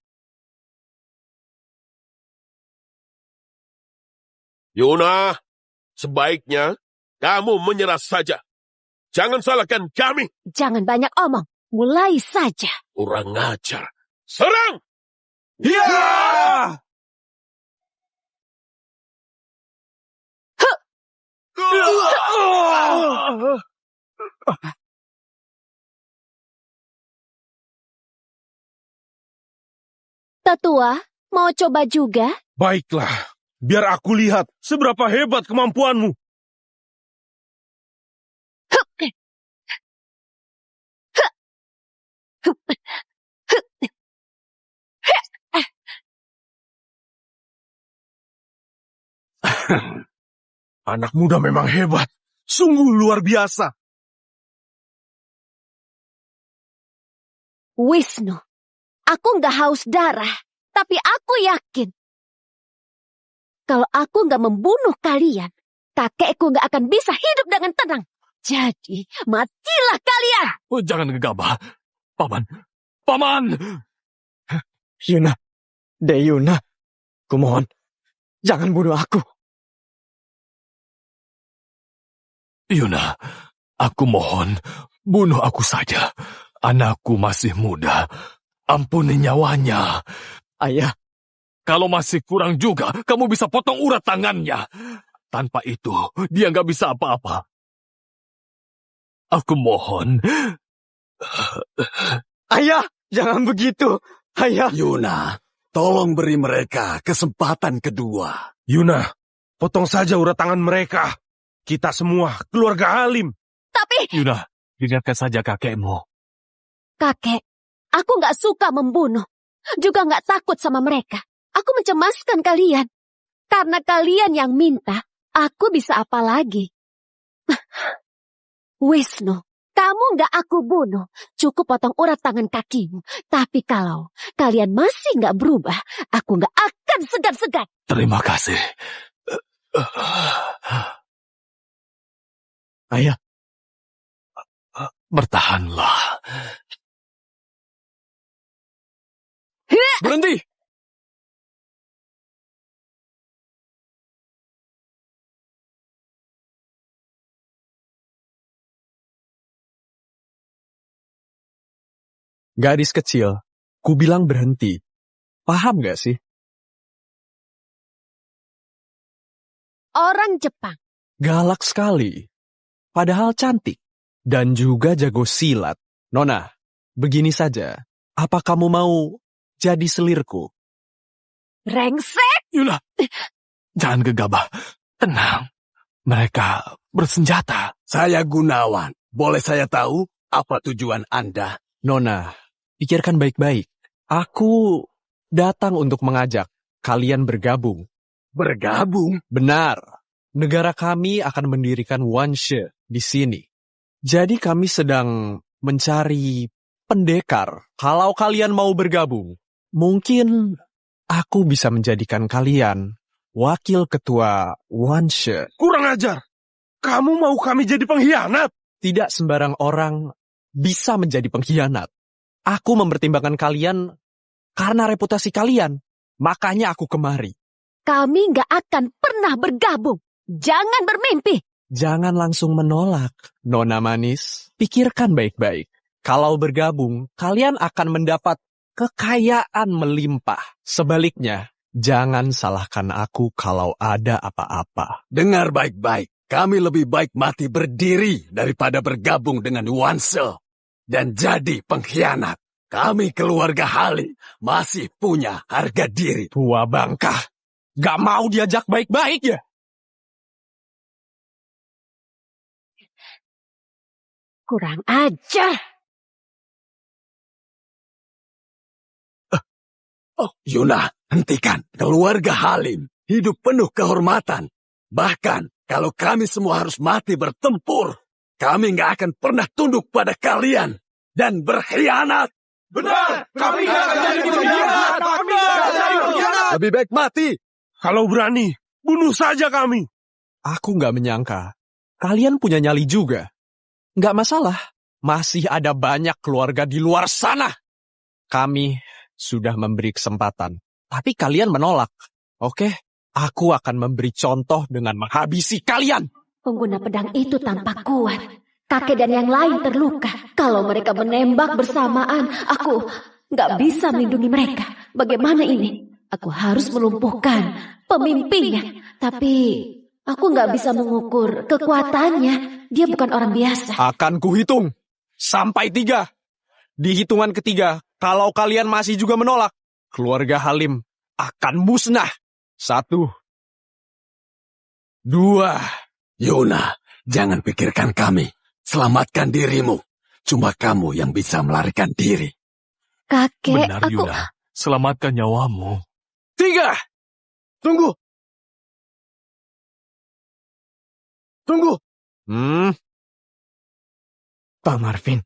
Speaker 7: Yuna, sebaiknya kamu menyerah saja. Jangan salahkan kami.
Speaker 5: Jangan banyak omong. Mulai saja.
Speaker 7: Kurang ajar. Serang!
Speaker 6: Ya!
Speaker 5: Tetua, mau coba juga?
Speaker 6: Baiklah, biar aku lihat seberapa hebat kemampuanmu. Anak muda memang hebat. Sungguh luar biasa.
Speaker 5: Wisnu, aku nggak haus darah, tapi aku yakin kalau aku nggak membunuh kalian, kakekku nggak akan bisa hidup dengan tenang. Jadi, matilah kalian!
Speaker 3: Oh, jangan gegabah. Paman!
Speaker 2: Yuna, Yuna, kumohon, jangan bunuh aku.
Speaker 3: Yuna, aku mohon, bunuh aku saja. Anakku masih muda. Ampuni nyawanya.
Speaker 2: Ayah,
Speaker 3: Kalau masih kurang juga, kamu bisa potong urat tangannya. Tanpa itu, dia nggak bisa apa-apa. Aku mohon.
Speaker 2: ayah, jangan begitu. Ayah.
Speaker 1: Yuna, tolong beri mereka kesempatan kedua.
Speaker 6: Yuna, potong saja urat tangan mereka. Kita semua keluarga Halim.
Speaker 5: Tapi,
Speaker 3: Yuna, dengarkan saja kakekmu.
Speaker 5: kakek, aku nggak suka membunuh. Juga nggak takut sama mereka. Aku mencemaskan kalian. Karena kalian yang minta, aku bisa apa lagi? Wisnu, Kamu nggak aku bunuh, cukup potong urat tangan kakimu. Tapi kalau kalian masih nggak berubah, aku nggak akan segan-segan.
Speaker 3: Terima kasih.
Speaker 2: Ayah,
Speaker 3: Bertahanlah.
Speaker 2: berhenti! Gadis kecil, ku bilang berhenti. Paham gak sih?
Speaker 5: Orang Jepang.
Speaker 2: Galak sekali. Padahal cantik. Dan juga jago silat. Nona, begini saja. Apa kamu mau jadi selirku?
Speaker 5: Rengsek!
Speaker 3: Yuna, jangan gegabah. Tenang. Mereka bersenjata.
Speaker 1: Saya Gunawan. Boleh saya tahu apa tujuan Anda?
Speaker 2: Nona, pikirkan baik-baik. Aku datang untuk mengajak kalian bergabung.
Speaker 1: Bergabung?
Speaker 2: Benar. Negara kami akan mendirikan Wanshe di sini. Jadi kami sedang mencari pendekar. Kalau kalian mau bergabung, mungkin aku bisa menjadikan kalian wakil ketua Wanshe.
Speaker 6: Kurang ajar. Kamu mau kami jadi pengkhianat?
Speaker 2: Tidak sembarang orang bisa menjadi pengkhianat. Aku mempertimbangkan kalian karena reputasi kalian. Makanya aku kemari.
Speaker 5: Kami nggak akan pernah bergabung. Jangan bermimpi.
Speaker 2: Jangan langsung menolak, Nona manis. Pikirkan baik-baik. Kalau bergabung, kalian akan mendapat kekayaan melimpah. Sebaliknya, jangan salahkan aku kalau ada apa-apa.
Speaker 1: Dengar baik-baik. Kami lebih baik mati berdiri daripada bergabung dengan Wanshe dan jadi pengkhianat. Kami keluarga Halim masih punya harga diri.
Speaker 2: Tua bangka, gak mau diajak baik-baik ya?
Speaker 5: Kurang ajar.
Speaker 1: Oh, Yuna, hentikan. Keluarga Halim hidup penuh kehormatan. Bahkan kalau kami semua harus mati bertempur, kami nggak akan pernah tunduk pada kalian dan berkhianat.
Speaker 6: Benar, kami nggak akan jadi pengkhianat. Kami nggak akan jadi pengkhianat.
Speaker 1: Lebih baik mati.
Speaker 6: Kalau berani, bunuh saja kami.
Speaker 2: Aku nggak menyangka. Kalian punya nyali juga. Nggak masalah. Masih ada banyak keluarga di luar sana. Kami sudah memberi kesempatan. Tapi kalian menolak. Oke? Aku akan memberi contoh dengan menghabisi kalian.
Speaker 5: Pengguna pedang itu tampak kuat. Kakek dan yang lain terluka. Kalau mereka menembak bersamaan, aku nggak bisa melindungi mereka. Bagaimana ini? Aku harus melumpuhkan pemimpinnya. Tapi aku nggak bisa mengukur kekuatannya. Dia bukan orang biasa.
Speaker 2: Akan kuhitung sampai 3. Di hitungan ketiga, kalau kalian masih juga menolak, keluarga Halim akan musnah. 1, 2.
Speaker 1: Yuna, jangan pikirkan kami. Selamatkan dirimu. Cuma kamu yang bisa melarikan diri.
Speaker 5: Kakek,
Speaker 3: Benar,
Speaker 5: aku...
Speaker 3: Yuna. Selamatkan nyawamu.
Speaker 2: 3.
Speaker 1: Tunggu. Tunggu.
Speaker 2: Pak Marvin,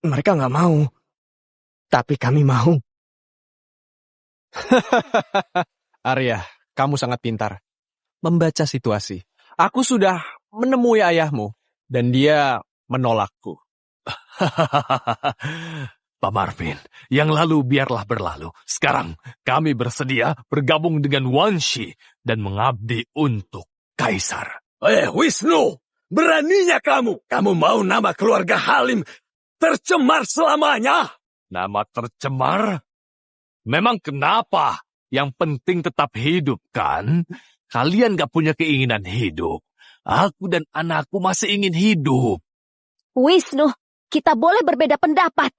Speaker 2: mereka nggak mau. Tapi kami mau. Arya, kamu sangat pintar. Membaca situasi. Aku sudah menemui ayahmu. Dan dia menolakku.
Speaker 3: Pak Marvin, yang lalu biarlah berlalu. Sekarang kami bersedia bergabung dengan Wanshi dan mengabdi untuk Kaisar.
Speaker 1: Wisnu, beraninya kamu. Kamu mau nama keluarga Halim tercemar selamanya?
Speaker 3: Nama tercemar? Memang kenapa? Yang penting tetap hidup, kan? Kalian gak punya keinginan hidup. Aku dan anakku masih ingin hidup.
Speaker 5: Wisnu, kita boleh berbeda pendapat.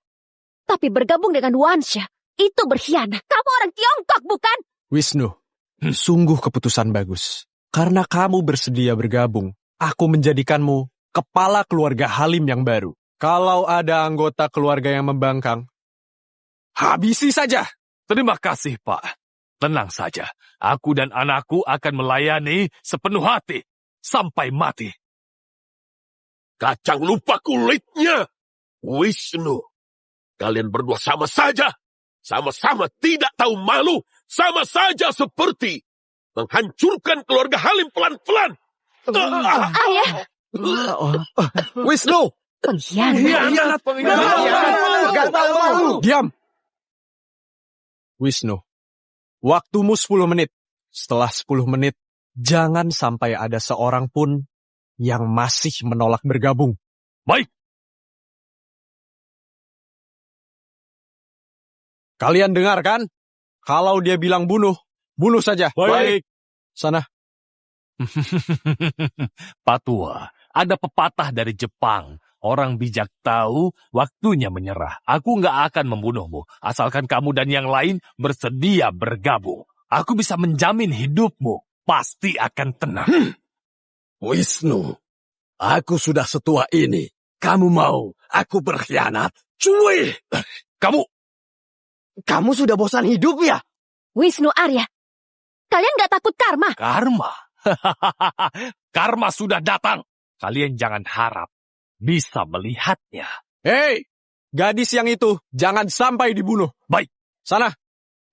Speaker 5: Tapi bergabung dengan Wansha, itu berkhianat. Kamu orang Tiongkok, bukan?
Speaker 2: Wisnu, sungguh keputusan bagus. Karena kamu bersedia bergabung, aku menjadikanmu kepala keluarga Halim yang baru. Kalau ada anggota keluarga yang membangkang, habisi saja.
Speaker 3: Terima kasih, Pak. Tenang saja. Aku dan anakku akan melayani sepenuh hati sampai mati.
Speaker 7: kacang lupa kulitnya. Wisnu, kalian berdua sama saja. Sama-sama tidak tahu malu. Sama saja seperti menghancurkan keluarga Halim pelan-pelan.
Speaker 5: Ayah,
Speaker 2: Wisnu!
Speaker 5: pengkhianat.
Speaker 6: Diam! Wisnu, waktumu 10 menit. Setelah 10 menit, jangan sampai ada seorang pun yang masih menolak bergabung.
Speaker 3: Baik.
Speaker 6: Kalian dengar kan? Kalau dia bilang bunuh, bunuh saja.
Speaker 3: Baik.
Speaker 6: Sana.
Speaker 3: Patua, ada pepatah dari Jepang. Orang bijak tahu waktunya menyerah. Aku nggak akan membunuhmu, asalkan kamu dan yang lain bersedia bergabung. Aku bisa menjamin hidupmu pasti akan tenang.
Speaker 1: Wisnu, aku sudah setua ini. Kamu mau aku berkhianat? Cuy!
Speaker 2: Kamu sudah bosan hidup ya?
Speaker 5: Wisnu Arya, kalian gak takut karma?
Speaker 3: Karma. Karma sudah datang. Kalian jangan harap bisa melihatnya.
Speaker 6: Hei, gadis yang itu jangan sampai dibunuh.
Speaker 3: Baik.
Speaker 6: Sana.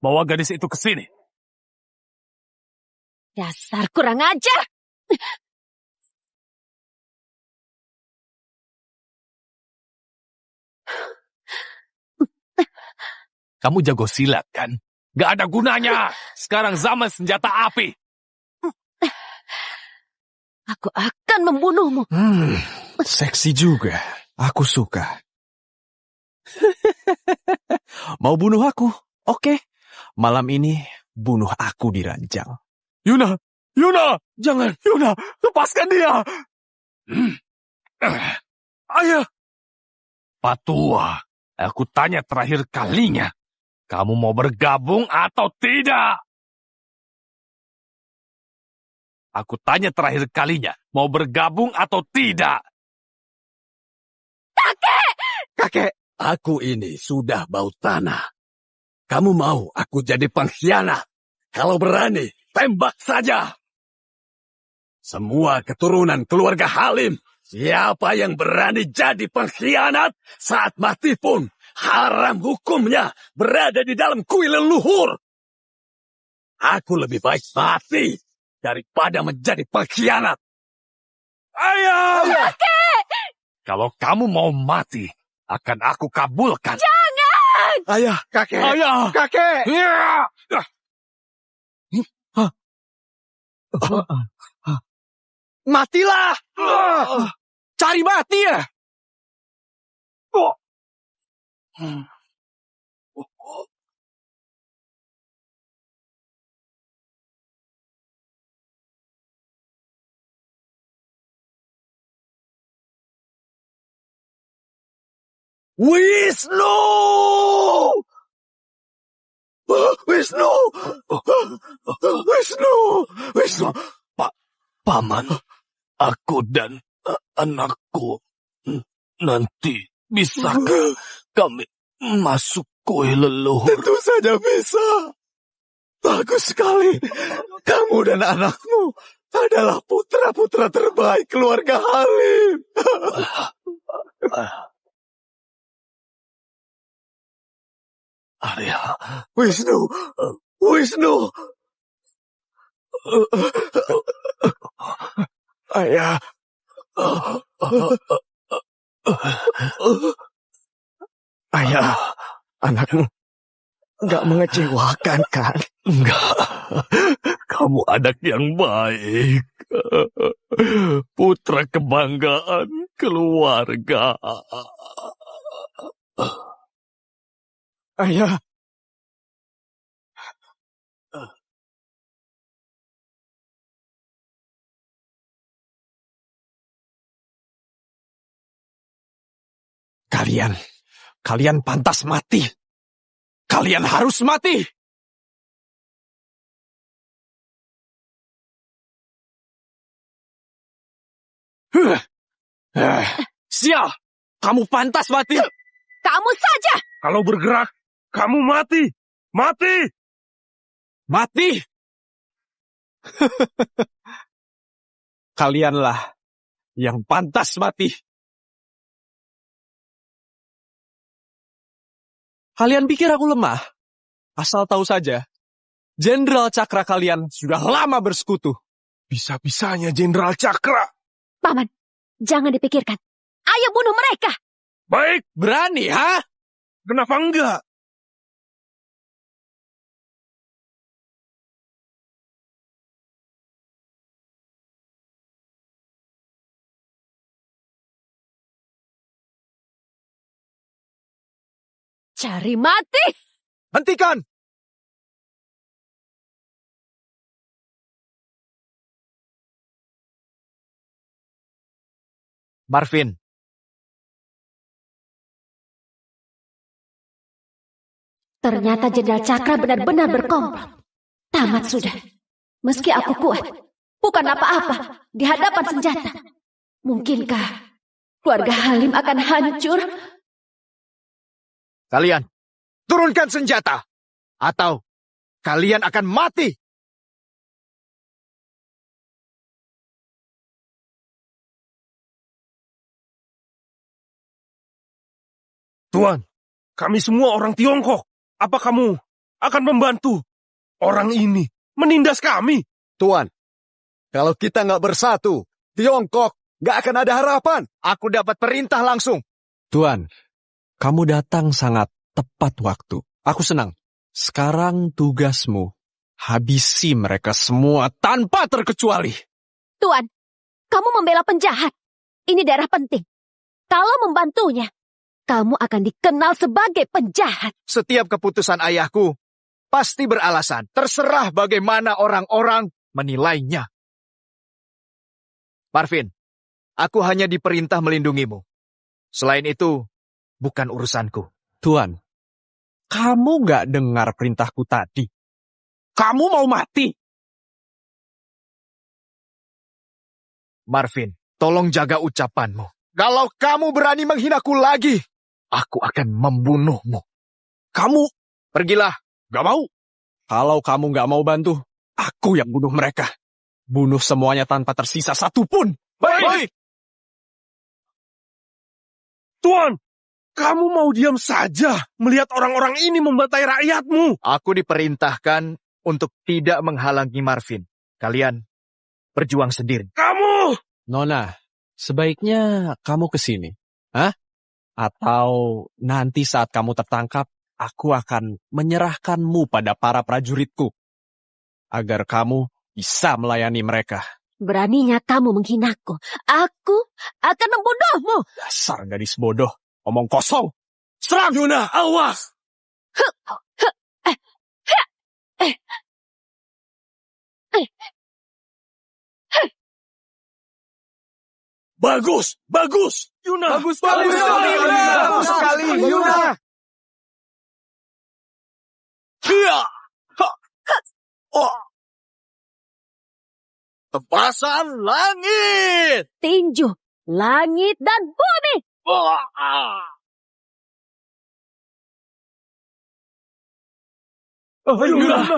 Speaker 3: Bawa gadis itu ke sini.
Speaker 5: Dasar kurang ajar.
Speaker 3: Kamu jago silat kan? Gak ada gunanya. Sekarang zaman senjata api.
Speaker 5: Aku akan membunuhmu.
Speaker 6: Seksi juga. Aku suka. Mau bunuh aku? Oke. Malam ini bunuh aku di ranjang.
Speaker 3: Yuna! Jangan! Yuna, lepaskan dia!
Speaker 6: Ayah!
Speaker 3: Patua, aku tanya terakhir kalinya. Kamu mau bergabung atau tidak? Aku tanya terakhir kalinya, mau bergabung atau tidak?
Speaker 1: Kakek, aku ini sudah bau tanah. Kamu mau aku jadi pengkhianat? Kalau berani, tembak saja. Semua keturunan keluarga Halim, siapa yang berani jadi pengkhianat saat mati pun, haram hukumnya berada di dalam kuil leluhur. Aku lebih baik mati daripada menjadi pengkhianat.
Speaker 6: Ayah!
Speaker 3: Kalau kamu mau mati, akan aku kabulkan.
Speaker 2: Ayah, kakek.
Speaker 3: Ayah!
Speaker 2: Kakek. Matilah.
Speaker 6: Cari mati ya?
Speaker 1: Wisnu! Wisnu! Wisnu! Wisnu!
Speaker 3: Paman, aku dan anakku, nanti bisakah kami masuk kuil leluhur?
Speaker 1: Tentu saja bisa. Bagus sekali. Kamu dan anakmu adalah putra-putra terbaik keluarga Halim.
Speaker 3: Arya,
Speaker 1: Wisnu! Wisnu!
Speaker 6: Ayah. Ayah, anakmu nggak mengecewakan kan?
Speaker 3: enggak. Kamu anak yang baik. Putra kebanggaan keluarga.
Speaker 6: Ayah. Kalian pantas mati. Kalian harus mati. Sial, kamu pantas mati.
Speaker 5: Kamu saja.
Speaker 6: Kalau bergerak, kamu mati. Mati. Mati. Kalianlah yang pantas mati.
Speaker 8: Kalian pikir aku lemah? Asal tahu saja, Jenderal Cakra kalian sudah lama bersekutu.
Speaker 6: Bisa-bisanya Jenderal Cakra.
Speaker 5: Paman, jangan dipikirkan. Ayo bunuh mereka.
Speaker 6: Baik,
Speaker 8: Berani, ha?
Speaker 6: kenapa enggak?
Speaker 5: Cari mati.
Speaker 2: Hentikan! Marvin,
Speaker 5: Ternyata Jenderal Cakra benar-benar berkomplot. Tamat sudah. Meski aku kuat, bukan apa-apa di hadapan senjata. Mungkinkah keluarga Halim akan hancur?
Speaker 2: kalian turunkan senjata, atau kalian akan mati.
Speaker 6: Tuan, kami semua orang Tiongkok. Apa kamu akan membantu orang ini menindas kami?
Speaker 1: Tuan, kalau kita nggak bersatu, Tiongkok nggak akan ada harapan.
Speaker 2: Aku dapat perintah langsung.
Speaker 8: Tuan, kamu datang sangat tepat waktu. Aku senang. Sekarang tugasmu, habisi mereka semua tanpa terkecuali.
Speaker 5: Tuan, kamu membela penjahat. Ini daerah penting. Kalau membantunya, kamu akan dikenal sebagai penjahat.
Speaker 2: Setiap keputusan ayahku pasti beralasan. Terserah bagaimana orang-orang menilainya. Marvin, aku hanya diperintah melindungimu. Selain itu, bukan urusanku.
Speaker 8: Tuan, kamu gak dengar perintahku tadi. Kamu mau mati.
Speaker 2: Marvin, tolong jaga ucapanmu. Kalau kamu berani menghinaku lagi, aku akan membunuhmu.
Speaker 8: Kamu
Speaker 2: Pergilah.
Speaker 8: gak mau. Kalau kamu gak mau bantu, aku yang bunuh mereka. Bunuh semuanya tanpa tersisa satupun.
Speaker 6: Baik. Tuan, kamu mau diam saja melihat orang-orang ini membantai rakyatmu.
Speaker 2: Aku diperintahkan untuk tidak menghalangi Marvin. Kalian berjuang sendiri.
Speaker 6: Kamu!
Speaker 8: Nona, sebaiknya kamu ke sini. Hah? Atau nanti saat kamu tertangkap, aku akan menyerahkanmu pada para prajuritku. Agar kamu bisa melayani mereka.
Speaker 5: Beraninya kamu menghinaku. Aku akan membunuhmu.
Speaker 8: Dasar gadis bodoh. Omong kosong.
Speaker 1: Serang Yuna, awas! Bagus, bagus!
Speaker 6: Yuna!
Speaker 2: Bagus sekali, Yuna! Bagus sekali, Yuna!
Speaker 1: Hiya! Ha! Oh! Tebasan langit!
Speaker 5: Tinju, langit dan bumi.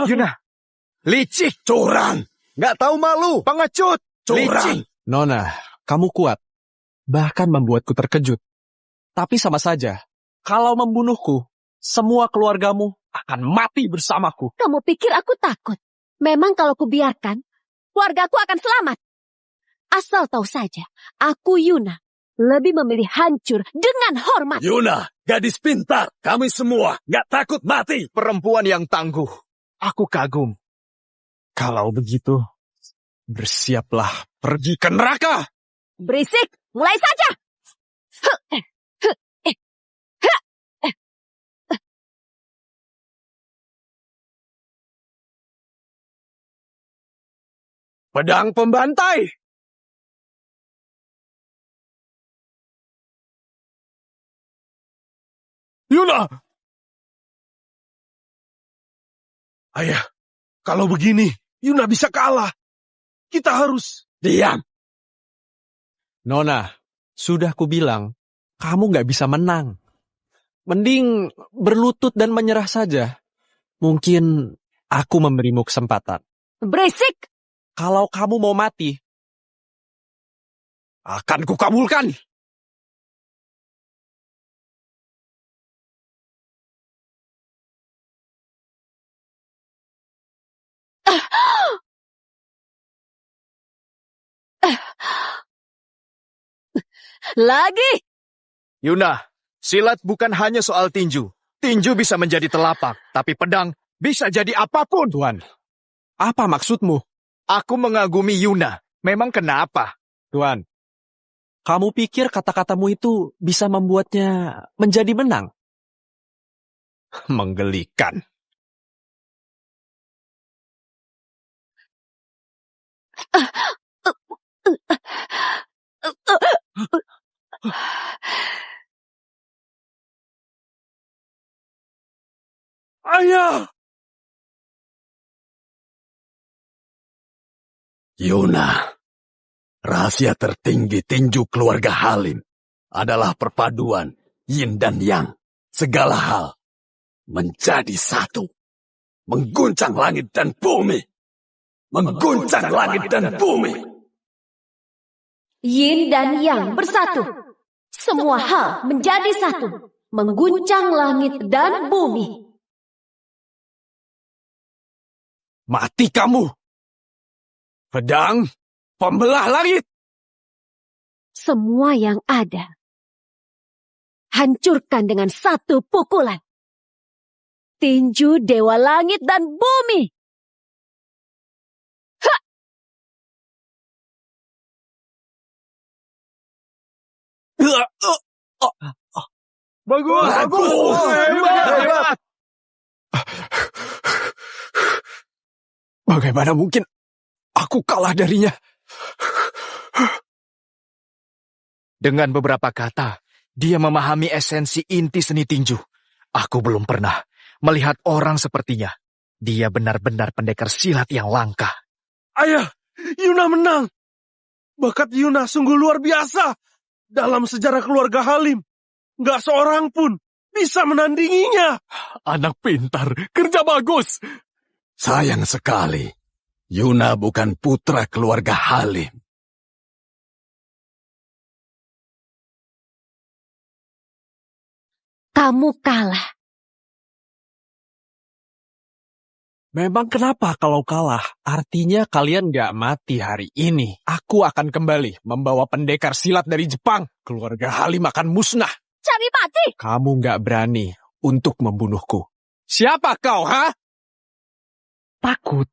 Speaker 2: Yuna! Licik!
Speaker 1: Curang! Nggak tahu malu!
Speaker 2: Pengecut!
Speaker 1: Curang!
Speaker 2: Licik!
Speaker 8: Nona, kamu kuat. Bahkan membuatku terkejut. Tapi sama saja, kalau membunuhku, semua keluargamu akan mati bersamaku.
Speaker 5: Kamu pikir aku takut? Memang kalau kubiarkan, keluargaku akan selamat. Asal tahu saja, aku Yuna lebih memilih hancur dengan hormat.
Speaker 1: Yuna, gadis pintar! Kami semua nggak takut mati!
Speaker 2: Perempuan yang tangguh. Aku kagum.
Speaker 8: Kalau begitu, bersiaplah pergi ke neraka.
Speaker 5: Berisik, mulai saja.
Speaker 8: Pedang pembantai.
Speaker 1: Yuna!
Speaker 6: Ayah, kalau begini, Yuna bisa kalah. Kita harus...
Speaker 1: Diam!
Speaker 8: Nona, sudah kubilang, kamu gak bisa menang. Mending berlutut dan menyerah saja. Mungkin aku memberimu kesempatan.
Speaker 5: Berisik.
Speaker 8: Kalau kamu mau mati, akan kukabulkan.
Speaker 5: Lagi!
Speaker 9: Yuna, silat bukan hanya soal tinju. Tinju bisa menjadi telapak, tapi pedang bisa jadi apapun.
Speaker 8: Tuan, apa maksudmu?
Speaker 9: Aku mengagumi Yuna. Memang kenapa?
Speaker 8: Tuan, kamu pikir kata-katamu itu bisa membuatnya menjadi menang? Menggelikan.
Speaker 6: Ayah!
Speaker 1: Yuna, rahasia tertinggi tinju keluarga Halim adalah perpaduan yin dan yang. Segala hal menjadi satu. Mengguncang langit dan bumi. Mengguncang langit dan bumi.
Speaker 5: Yin dan yang bersatu. Semua hal menjadi satu. Mengguncang langit dan bumi.
Speaker 8: Mati kamu! Pedang pembelah langit!
Speaker 5: Semua yang ada. Hancurkan dengan satu pukulan. Tinju dewa langit dan bumi. Ha!
Speaker 6: Bagus!
Speaker 8: Hebat! Bagaimana mungkin aku kalah darinya?
Speaker 9: Dengan beberapa kata, dia memahami esensi inti seni tinju. Aku belum pernah melihat orang sepertinya. Dia benar-benar pendekar silat yang langka.
Speaker 6: Ayah, Yuna menang. Bakat Yuna sungguh luar biasa. Dalam sejarah keluarga Halim, nggak seorang pun bisa menandinginya.
Speaker 3: Anak pintar, kerja bagus.
Speaker 1: Sayang sekali, Yuna bukan putra keluarga Halim.
Speaker 5: Kamu kalah.
Speaker 8: Memang kenapa kalau kalah? Artinya kalian gak mati hari ini. Aku akan kembali membawa pendekar silat dari Jepang. Keluarga Halim akan musnah.
Speaker 5: Cari mati!
Speaker 8: Kamu gak berani untuk membunuhku. Siapa kau, ha? Takut.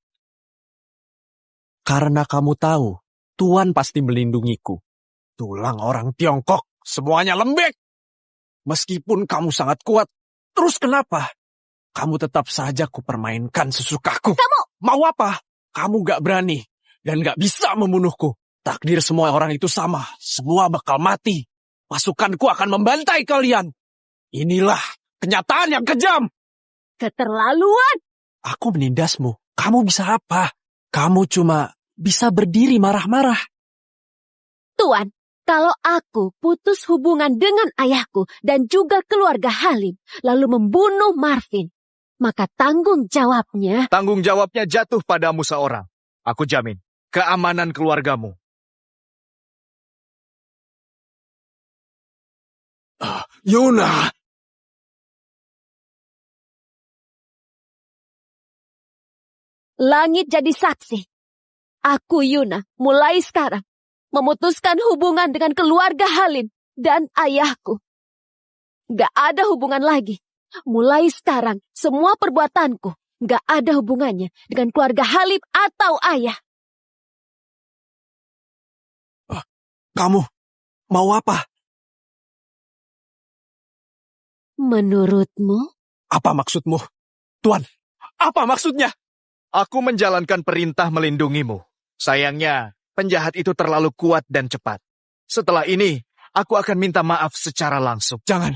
Speaker 8: Karena kamu tahu, Tuan pasti melindungiku. Tulang orang Tiongkok, semuanya lembek. Meskipun kamu sangat kuat, terus kenapa? Kamu tetap saja kupermainkan sesukaku.
Speaker 5: Kamu!
Speaker 8: Mau apa? Kamu gak berani dan gak bisa membunuhku. Takdir semua orang itu sama. Semua bakal mati. Pasukanku akan membantai kalian. Inilah kenyataan yang kejam.
Speaker 5: Keterlaluan!
Speaker 8: Aku menindasmu. Kamu bisa apa? Kamu cuma bisa berdiri marah-marah.
Speaker 5: Tuan, kalau aku putus hubungan dengan ayahku dan juga keluarga Halim, lalu membunuh Marvin, maka tanggung jawabnya...
Speaker 9: Tanggung jawabnya jatuh padamu seorang. Aku jamin, keamanan keluargamu.
Speaker 1: Yuna!
Speaker 5: Langit jadi saksi. Aku, Yuna, mulai sekarang memutuskan hubungan dengan keluarga Halim dan ayahku. Gak ada hubungan lagi. Mulai sekarang, semua perbuatanku gak ada hubungannya dengan keluarga Halim atau ayah.
Speaker 8: Kamu mau apa?
Speaker 5: Menurutmu?
Speaker 8: Apa maksudmu? Tuan, apa maksudnya?
Speaker 9: Aku menjalankan perintah melindungimu. Sayangnya, penjahat itu terlalu kuat dan cepat. Setelah ini, aku akan minta maaf secara langsung.
Speaker 8: Jangan.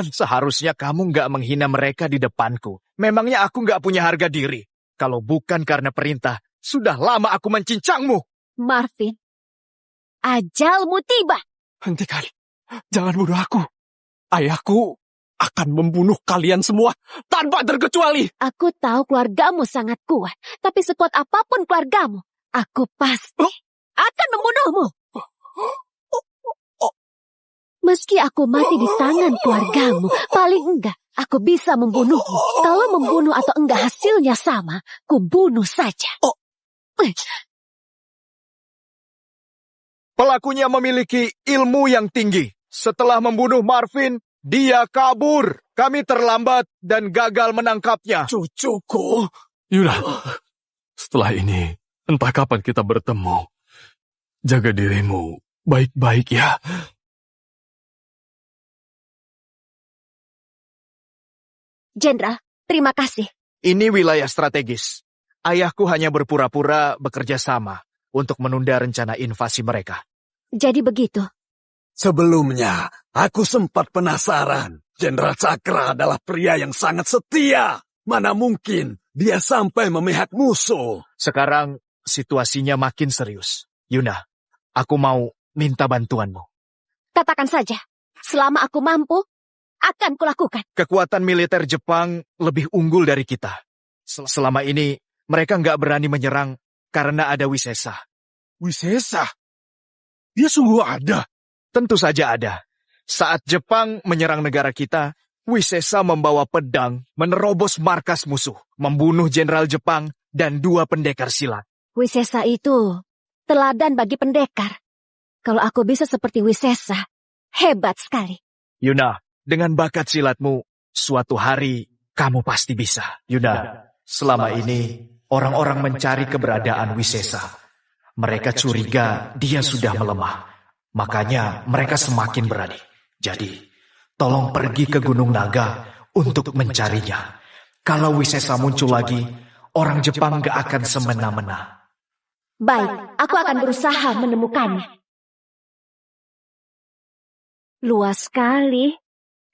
Speaker 9: Seharusnya kamu nggak menghina mereka di depanku. Memangnya aku nggak punya harga diri? Kalau bukan karena perintah, sudah lama aku mencincangmu.
Speaker 5: Marvin, ajalmu tiba.
Speaker 8: Hentikan. Jangan bunuh aku. Ayahku akan membunuh kalian semua tanpa terkecuali.
Speaker 5: Aku tahu keluargamu sangat kuat, tapi sekuat apapun keluargamu, aku pasti akan membunuhmu. Meski aku mati di tangan keluargamu, paling enggak aku bisa membunuhmu. Kalau membunuh atau enggak hasilnya sama, ku bunuh saja.
Speaker 9: Pelakunya memiliki ilmu yang tinggi. Setelah membunuh Marvin, dia kabur. Kami terlambat dan gagal menangkapnya.
Speaker 1: Cucuku.
Speaker 3: Yuna, setelah ini, entah kapan kita bertemu. Jaga dirimu baik-baik ya.
Speaker 5: Jenderal, terima kasih.
Speaker 9: Ini wilayah strategis. Ayahku hanya berpura-pura bekerja sama untuk menunda rencana invasi mereka.
Speaker 5: Jadi begitu.
Speaker 1: Sebelumnya, aku sempat penasaran. Jenderal Cakra adalah pria yang sangat setia. Mana mungkin dia sampai memihak musuh.
Speaker 9: Sekarang situasinya makin serius. Yuna, aku mau minta bantuanmu.
Speaker 5: Katakan saja, selama aku mampu, akan kulakukan.
Speaker 9: Kekuatan militer Jepang lebih unggul dari kita. Selama ini, mereka nggak berani menyerang karena ada Wisesa.
Speaker 6: Wisesa? Dia sungguh ada.
Speaker 9: Tentu saja ada. Saat Jepang menyerang negara kita, Wisesa membawa pedang menerobos markas musuh, membunuh jenderal Jepang dan 2 pendekar silat.
Speaker 5: Wisesa itu teladan bagi pendekar. Kalau aku bisa seperti Wisesa, hebat sekali.
Speaker 9: Yuna, dengan bakat silatmu, suatu hari kamu pasti bisa. Yuna, selama ini orang-orang mencari keberadaan Wisesa. Mereka curiga dia sudah melemah. Makanya mereka semakin berani. Jadi, tolong pergi ke Gunung Naga untuk mencarinya. Kalau Wisesa muncul lagi, orang Jepang gak akan semena-mena.
Speaker 5: Baik, aku akan berusaha menemukannya. Luas sekali.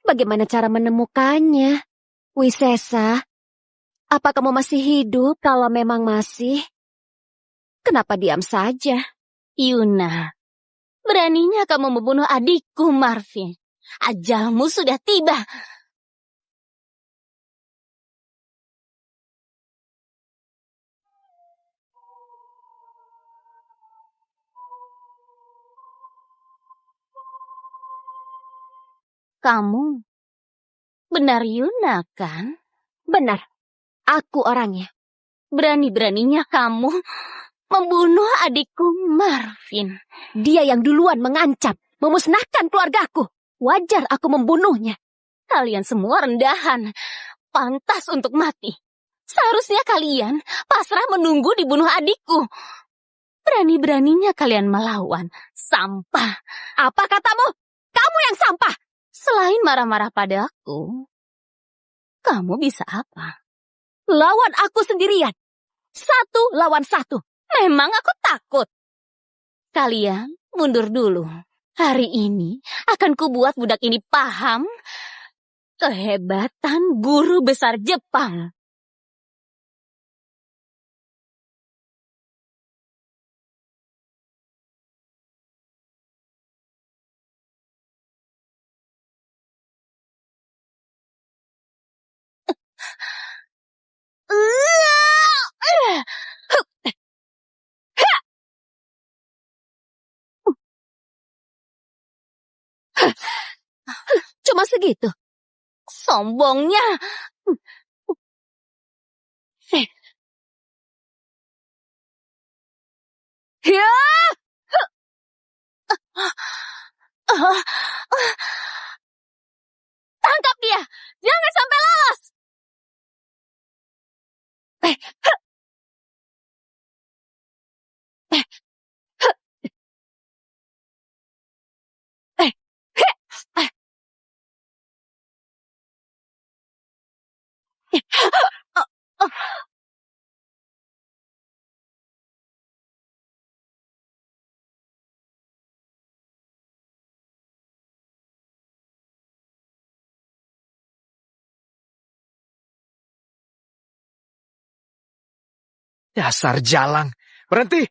Speaker 5: Bagaimana cara menemukannya? Wisesa, apa kamu masih hidup? Kalau memang masih, kenapa diam saja?
Speaker 10: Yuna, beraninya kamu membunuh adikku Marvin. Ajalmu sudah tiba. Kamu benar Yuna kan?
Speaker 5: Benar, aku orangnya.
Speaker 10: Berani-beraninya kamu membunuh adikku Marvin.
Speaker 5: Dia yang duluan mengancam, memusnahkan keluargaku. Wajar aku membunuhnya.
Speaker 10: Kalian semua rendahan, pantas untuk mati. Seharusnya kalian pasrah menunggu dibunuh adikku. Berani-beraninya kalian melawan. Sampah.
Speaker 5: Apa katamu? Kamu yang sampah.
Speaker 10: Selain marah-marah padaku, kamu bisa apa?
Speaker 5: Lawan aku sendirian. 1 lawan 1.
Speaker 10: Memang aku takut. Kalian mundur dulu. Hari ini akan kubuat budak ini paham kehebatan guru besar Jepang.
Speaker 5: Cuma segitu.
Speaker 10: Sombongnya.
Speaker 5: Ya!
Speaker 10: Tangkap dia. Jangan sampai lolos.
Speaker 9: Dasar jalang. Berhenti.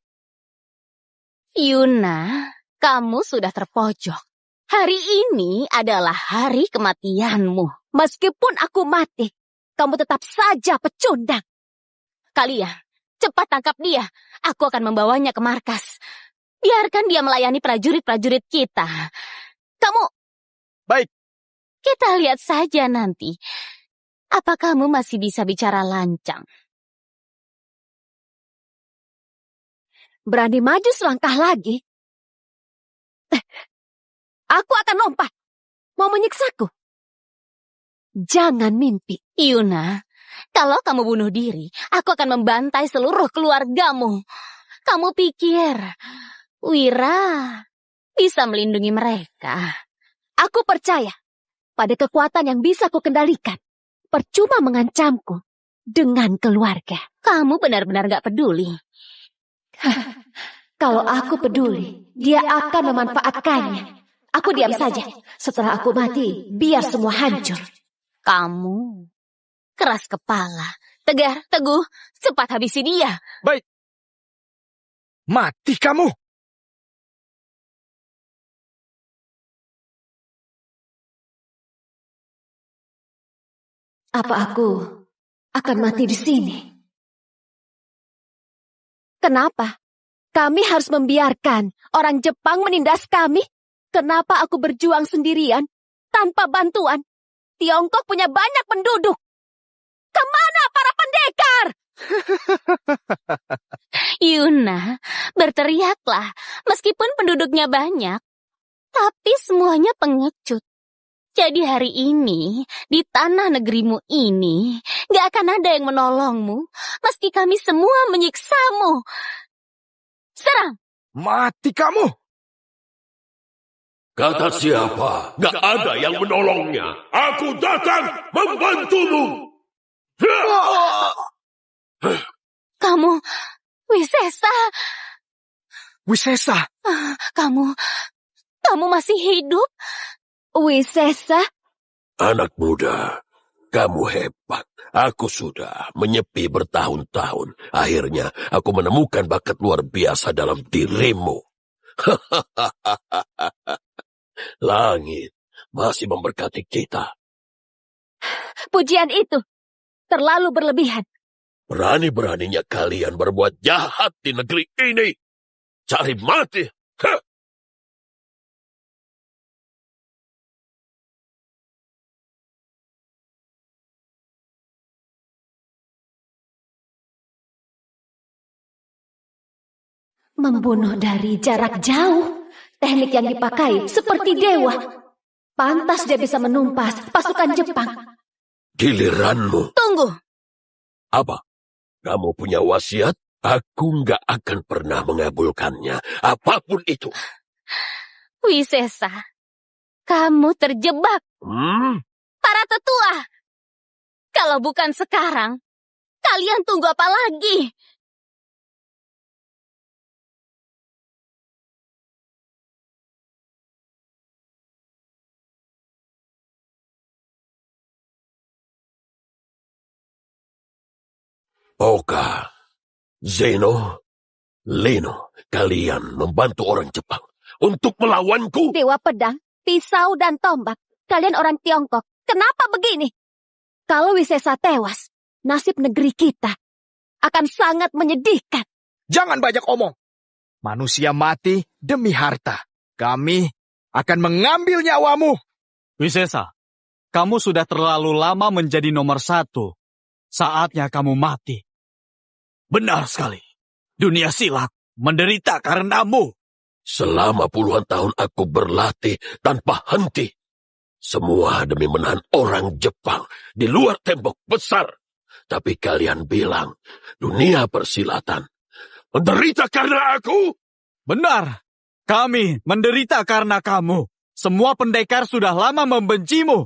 Speaker 10: Yuna, kamu sudah terpojok. Hari ini adalah hari kematianmu.
Speaker 5: Meskipun aku mati, kamu tetap saja pecundang.
Speaker 10: Kalian, cepat tangkap dia. Aku akan membawanya ke markas. Biarkan dia melayani prajurit-prajurit kita. Kamu...
Speaker 9: Baik.
Speaker 10: Kita lihat saja nanti. Apa kamu masih bisa bicara lancang?
Speaker 5: Berani maju selangkah lagi? Aku akan lompat. Mau menyiksaku? Jangan mimpi.
Speaker 10: Yuna, kalau kamu bunuh diri, aku akan membantai seluruh keluargamu. Kamu pikir Wira bisa melindungi mereka?
Speaker 5: Aku percaya pada kekuatan yang bisa kukendalikan. Percuma mengancamku dengan keluarga.
Speaker 10: Kamu benar-benar gak peduli.
Speaker 5: Kalau aku peduli, dia akan memanfaatkannya. Aku diam saja. Setelah aku mati, biar semua hancur.
Speaker 10: Kamu keras kepala. Tegar, teguh, cepat habisi dia.
Speaker 9: Baik. Mati kamu!
Speaker 5: Apa aku akan mati di sini? Kenapa? Kami harus membiarkan orang Jepang menindas kami? Kenapa aku berjuang sendirian, tanpa bantuan? Tiongkok punya banyak penduduk. Kemana para pendekar?
Speaker 10: Yuna, berteriaklah. Meskipun penduduknya banyak, tapi semuanya pengecut. Jadi hari ini, di tanah negerimu ini, gak akan ada yang menolongmu, meski kami semua menyiksamu. Serang!
Speaker 9: Mati kamu!
Speaker 7: Kata siapa? Gak ada yang menolongnya. Aku datang membantumu.
Speaker 10: Kamu, Wisesa.
Speaker 9: Wisesa!
Speaker 10: Kamu masih hidup?
Speaker 5: Wisesa?
Speaker 7: Anak muda, kamu hebat. Aku sudah menyepi bertahun-tahun. Akhirnya aku menemukan bakat luar biasa dalam dirimu. Langit masih memberkati kita.
Speaker 5: Pujian itu terlalu berlebihan.
Speaker 7: Berani-beraninya kalian berbuat jahat di negeri ini. Cari mati. Hah!
Speaker 5: Membunuh dari jarak jauh. Teknik yang dipakai seperti dewa. Pantas dia bisa menumpas pasukan Jepang.
Speaker 7: Giliranmu.
Speaker 10: Tunggu.
Speaker 7: Apa? Kamu punya wasiat? Aku nggak akan pernah mengabulkannya. Apapun itu.
Speaker 10: Wisesa, kamu terjebak. Para tetua. Kalau bukan sekarang, kalian tunggu apa lagi?
Speaker 7: Oka, Zeno, Lino, kalian membantu orang Jepang untuk melawanku.
Speaker 5: Dewa pedang, pisau, dan tombak. Kalian orang Tiongkok, kenapa begini? Kalau Wisesa tewas, nasib negeri kita akan sangat menyedihkan.
Speaker 9: Jangan banyak omong. Manusia mati demi harta. Kami akan mengambil nyawamu.
Speaker 11: Wisesa, kamu sudah terlalu lama menjadi nomor 1. Saatnya kamu mati.
Speaker 1: Benar sekali. Dunia silat menderita karenamu.
Speaker 7: Selama puluhan tahun aku berlatih tanpa henti. Semua demi menahan orang Jepang di luar tembok besar. Tapi kalian bilang dunia persilatan menderita karena aku?
Speaker 11: Benar. Kami menderita karena kamu. Semua pendekar sudah lama membencimu.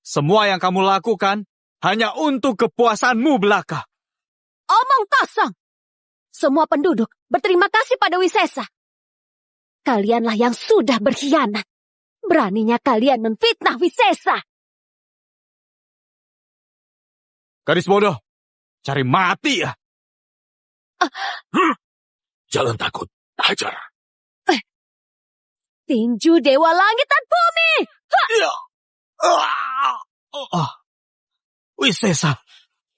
Speaker 11: Semua yang kamu lakukan hanya untuk kepuasanmu belaka.
Speaker 5: Omong kosong. Semua penduduk berterima kasih pada Wisesa. Kalianlah yang sudah berkhianat. Beraninya kalian menfitnah Wisesa.
Speaker 11: Gadis bodoh, cari mati ya.
Speaker 7: Jangan takut, hajar.
Speaker 5: Tinju Dewa Langit dan Bumi.
Speaker 11: Wisesa.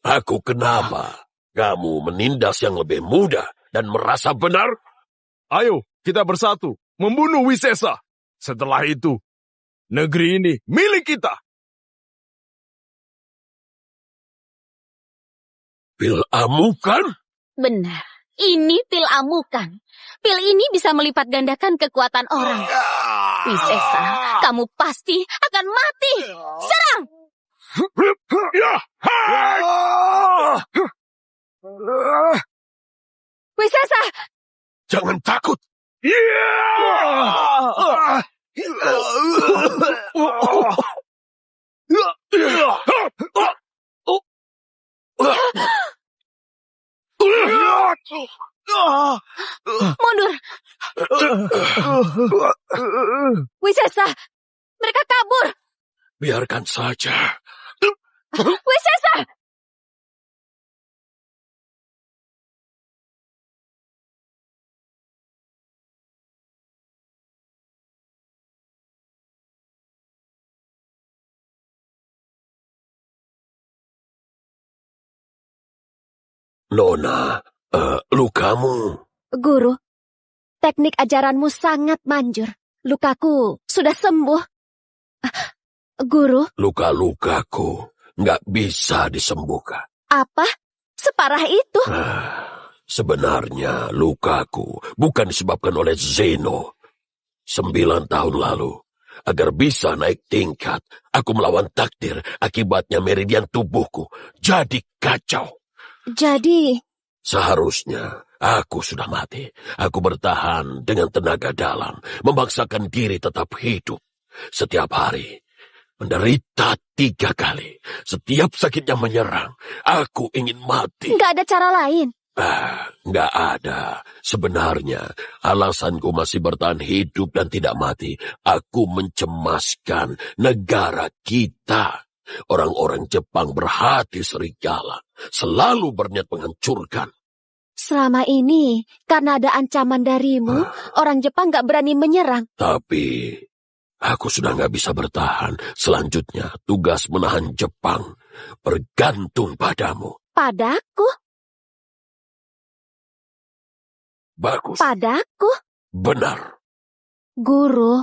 Speaker 7: Aku kenapa? Kamu menindas yang lebih muda dan merasa benar?
Speaker 6: Ayo, kita bersatu, membunuh Wisesa. Setelah itu, negeri ini milik kita.
Speaker 7: Bil Amu kan?
Speaker 10: Benar, Ini pil amukan. Pil ini bisa melipat gandakan kekuatan orang. Wisesa, kamu pasti akan mati. Serang! Wisesa!
Speaker 7: Jangan takut.
Speaker 10: Mundur! Wisesa! Mereka kabur!
Speaker 7: Biarkan saja.
Speaker 10: Wisesa!
Speaker 7: Nona, lukamu.
Speaker 5: Guru, teknik ajaranmu sangat manjur. Lukaku sudah sembuh. Guru,
Speaker 7: Luka-lukaku nggak bisa disembuhkan.
Speaker 5: apa? Separah itu?
Speaker 7: Sebenarnya lukaku bukan disebabkan oleh Zeno. 9 tahun lalu, agar bisa naik tingkat, aku melawan takdir. Akibatnya meridian tubuhku jadi kacau.
Speaker 5: Jadi,
Speaker 7: Seharusnya aku sudah mati. Aku bertahan dengan tenaga dalam, memaksakan diri tetap hidup. Setiap hari, menderita 3 kali. Setiap sakitnya menyerang, aku ingin mati.
Speaker 5: nggak ada cara lain.
Speaker 7: Nggak ada. Sebenarnya, alasanku masih bertahan hidup dan tidak mati. Aku mencemaskan negara kita. Orang-orang Jepang berhati serigala, selalu berniat menghancurkan.
Speaker 5: Selama ini, karena ada ancaman darimu, orang Jepang nggak berani menyerang.
Speaker 7: Tapi, aku sudah nggak bisa bertahan. Selanjutnya, tugas menahan Jepang bergantung padamu.
Speaker 5: Padaku?
Speaker 7: Bagus.
Speaker 5: Padaku?
Speaker 7: Benar.
Speaker 5: Guru,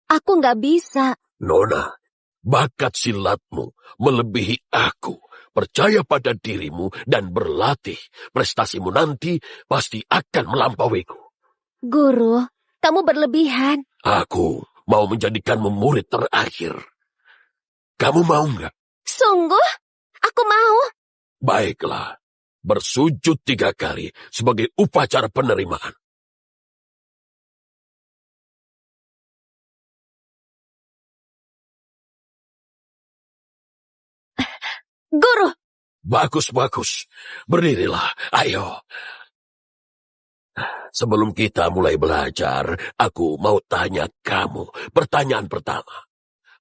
Speaker 5: aku nggak bisa.
Speaker 7: Nona, bakat silatmu melebihi aku. Percaya pada dirimu dan berlatih. Prestasimu nanti pasti akan melampauiku.
Speaker 5: Guru, kamu berlebihan.
Speaker 7: Aku mau menjadikanmu murid terakhir. Kamu mau nggak?
Speaker 5: Sungguh? Aku mau.
Speaker 7: Baiklah, bersujud 3 kali sebagai upacara penerimaan.
Speaker 5: Guru!
Speaker 7: Bagus. Berdirilah, ayo. Sebelum kita mulai belajar, aku mau tanya kamu. Pertanyaan pertama.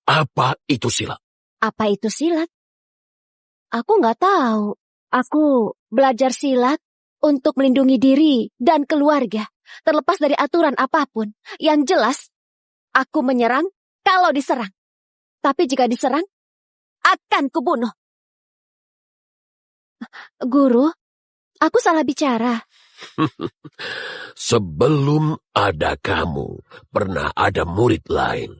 Speaker 7: Apa itu silat?
Speaker 5: Apa itu silat? Aku nggak tahu. Aku belajar silat untuk melindungi diri dan keluarga, terlepas dari aturan apapun. Yang jelas, aku menyerang kalau diserang. Tapi jika diserang, akan kubunuh. Guru, aku salah bicara.
Speaker 7: Sebelum ada kamu, pernah ada murid lain.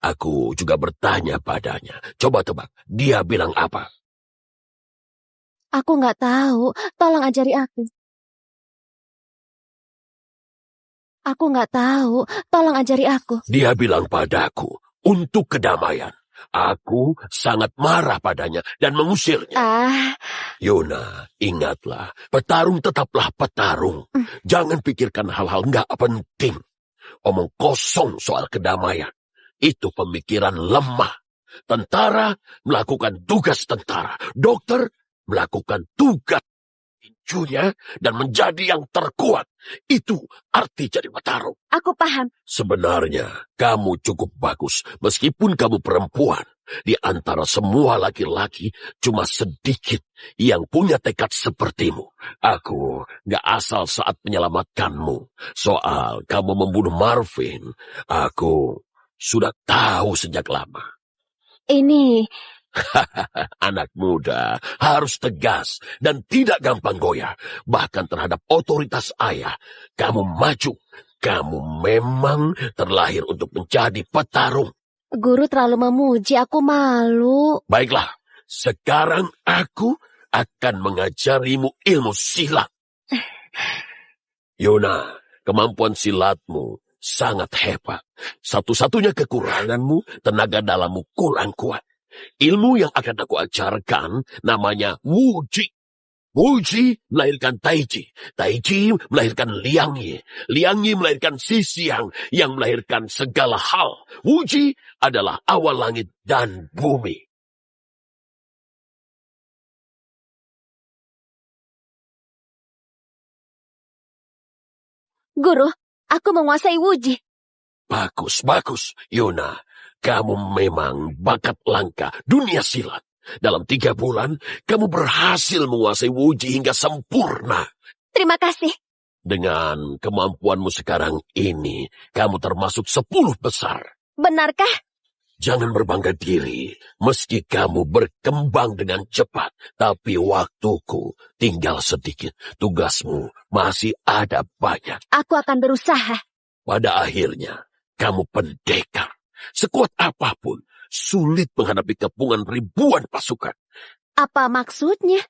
Speaker 7: Aku juga bertanya padanya. Coba tebak, dia bilang apa?
Speaker 5: Aku nggak tahu. Tolong ajari aku. Aku nggak tahu. Tolong ajari aku.
Speaker 7: Dia bilang padaku, untuk kedamaian. Aku sangat marah padanya dan mengusirnya. Yuna, ingatlah, petarung tetaplah petarung. Jangan pikirkan hal-hal nggak penting. Omong kosong soal kedamaian. Itu pemikiran lemah. Tentara melakukan tugas tentara. Dokter melakukan tugas tinjunya dan menjadi yang terkuat. Itu arti jadi petarung.
Speaker 5: Aku paham.
Speaker 7: Sebenarnya kamu cukup bagus. Meskipun kamu perempuan. Di antara semua laki-laki cuma sedikit yang punya tekad sepertimu. Aku gak asal saat menyelamatkanmu. Soal kamu membunuh Marvin, aku sudah tahu sejak lama.
Speaker 5: Ini...
Speaker 7: Anak muda harus tegas dan tidak gampang goyah. Bahkan terhadap otoritas ayah. Kamu maju. Kamu memang terlahir untuk menjadi petarung.
Speaker 5: Guru terlalu memuji, aku malu.
Speaker 7: Baiklah, sekarang aku akan mengajarimu ilmu silat. Yuna, kemampuan silatmu sangat hebat. Satu-satunya kekuranganmu, tenaga dalammu kurang kuat. Ilmu yang akan aku ajarkan namanya Wuji. Wuji melahirkan Taiji. Taiji melahirkan Liangyi. Liangyi melahirkan Xisiang yang melahirkan segala hal. Wuji adalah awal langit dan bumi.
Speaker 5: Guru, aku menguasai Wuji.
Speaker 7: Bagus. Yuna, kamu memang bakat langka dunia silat. Dalam 3 bulan, kamu berhasil menguasai Wuji hingga sempurna.
Speaker 5: Terima kasih.
Speaker 7: Dengan kemampuanmu sekarang ini, kamu termasuk 10 besar.
Speaker 5: Benarkah?
Speaker 7: Jangan berbangga diri, meski kamu berkembang dengan cepat. Tapi waktuku tinggal sedikit. Tugasmu masih ada banyak.
Speaker 5: Aku akan berusaha.
Speaker 7: Pada akhirnya, kamu pendekar. Sekuat apapun, sulit menghadapi kepungan ribuan pasukan.
Speaker 5: Apa maksudnya?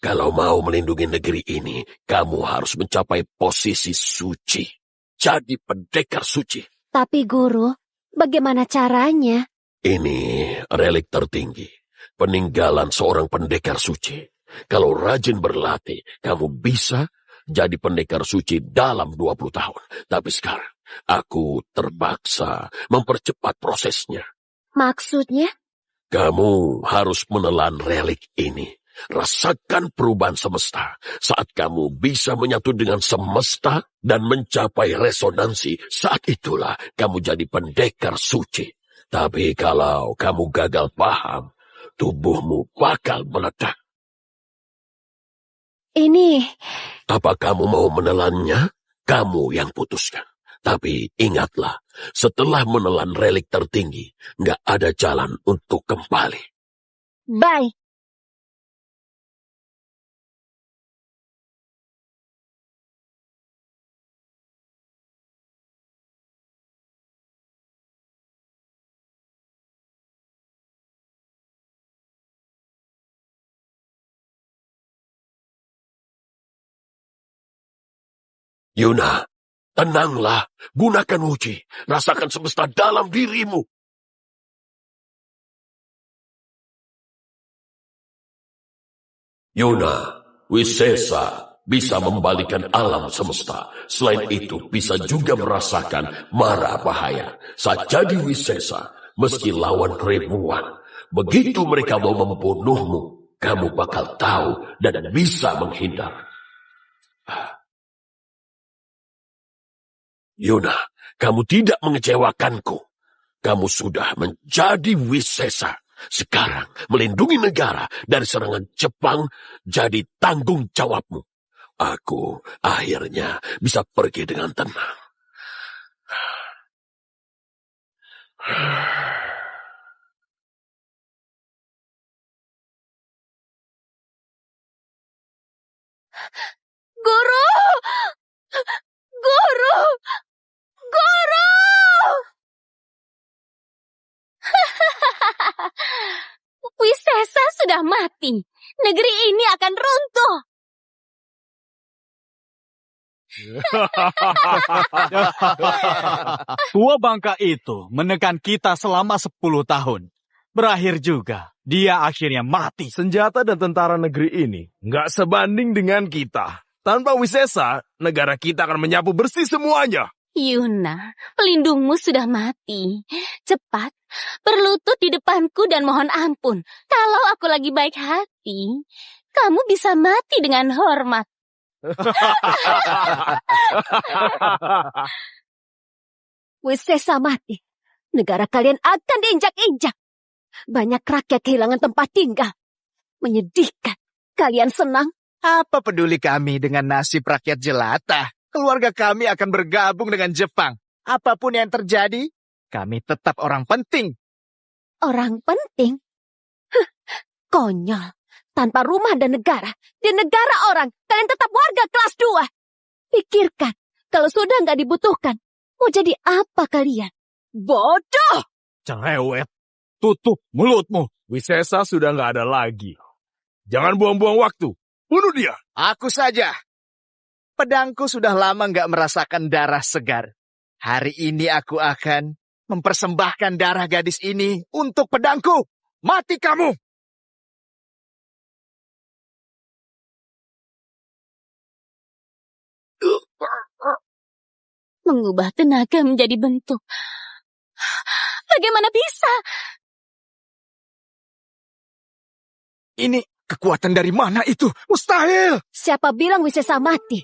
Speaker 7: Kalau mau melindungi negeri ini, kamu harus mencapai posisi suci. Jadi pendekar suci.
Speaker 5: Tapi guru, bagaimana caranya?
Speaker 7: Ini relik tertinggi. Peninggalan seorang pendekar suci. Kalau rajin berlatih, kamu bisa jadi pendekar suci dalam 20 tahun. Tapi sekarang, aku terpaksa mempercepat prosesnya.
Speaker 5: Maksudnya?
Speaker 7: Kamu harus menelan relik ini. Rasakan perubahan semesta. Saat kamu bisa menyatu dengan semesta dan mencapai resonansi, saat itulah kamu jadi pendekar suci. Tapi kalau kamu gagal paham, tubuhmu bakal meledak.
Speaker 5: Ini...
Speaker 7: Apa kamu mau menelannya? Kamu yang putuskan. Tapi ingatlah, setelah menelan relik tertinggi, nggak ada jalan untuk kembali.
Speaker 5: Baik.
Speaker 7: Yuna, tenanglah, gunakan Wuji, rasakan semesta dalam dirimu. Yuna, Wisesa bisa membalikan alam semesta. Selain itu, bisa juga merasakan mara bahaya. Saat jadi Wisesa, meski lawan ribuan, begitu mereka mau membunuhmu, kamu bakal tahu dan bisa menghindar. Yuna, kamu tidak mengecewakanku. Kamu sudah menjadi Wisesa. Sekarang, melindungi negara dari serangan Jepang jadi tanggung jawabmu. Aku akhirnya bisa pergi dengan tenang.
Speaker 5: Guru! Guru! Guru!
Speaker 10: Wisesa sudah mati. Negeri ini akan runtuh.
Speaker 11: Tua bangka itu menekan kita selama 10 tahun. Berakhir juga, dia akhirnya mati.
Speaker 6: Senjata dan tentara negeri ini nggak sebanding dengan kita. Tanpa Wisesa, negara kita akan menyapu bersih semuanya.
Speaker 10: Yuna, pelindungmu sudah mati. Cepat, berlutut di depanku dan mohon ampun. Kalau aku lagi baik hati, kamu bisa mati dengan hormat.
Speaker 5: Wisesa mati. Negara kalian akan diinjak-injak. Banyak rakyat kehilangan tempat tinggal. Menyedihkan. Kalian senang?
Speaker 9: Apa peduli kami dengan nasib rakyat jelata? Keluarga kami akan bergabung dengan Jepang. Apapun yang terjadi, kami tetap orang penting.
Speaker 5: Orang penting? Konyol. Tanpa rumah dan negara. Di negara orang, kalian tetap warga kelas 2. Pikirkan, kalau sudah nggak dibutuhkan, mau jadi apa kalian? Bodoh!
Speaker 6: Cerewet. Tutup mulutmu. Wisesa sudah nggak ada lagi. Jangan buang-buang waktu. Bunuh dia.
Speaker 9: Aku saja. Pedangku sudah lama nggak merasakan darah segar. Hari ini aku akan mempersembahkan darah gadis ini untuk pedangku. Mati kamu!
Speaker 10: Mengubah tenaga menjadi bentuk. Bagaimana bisa?
Speaker 9: Ini kekuatan dari mana itu? Mustahil!
Speaker 5: Siapa bilang Wisesa mati?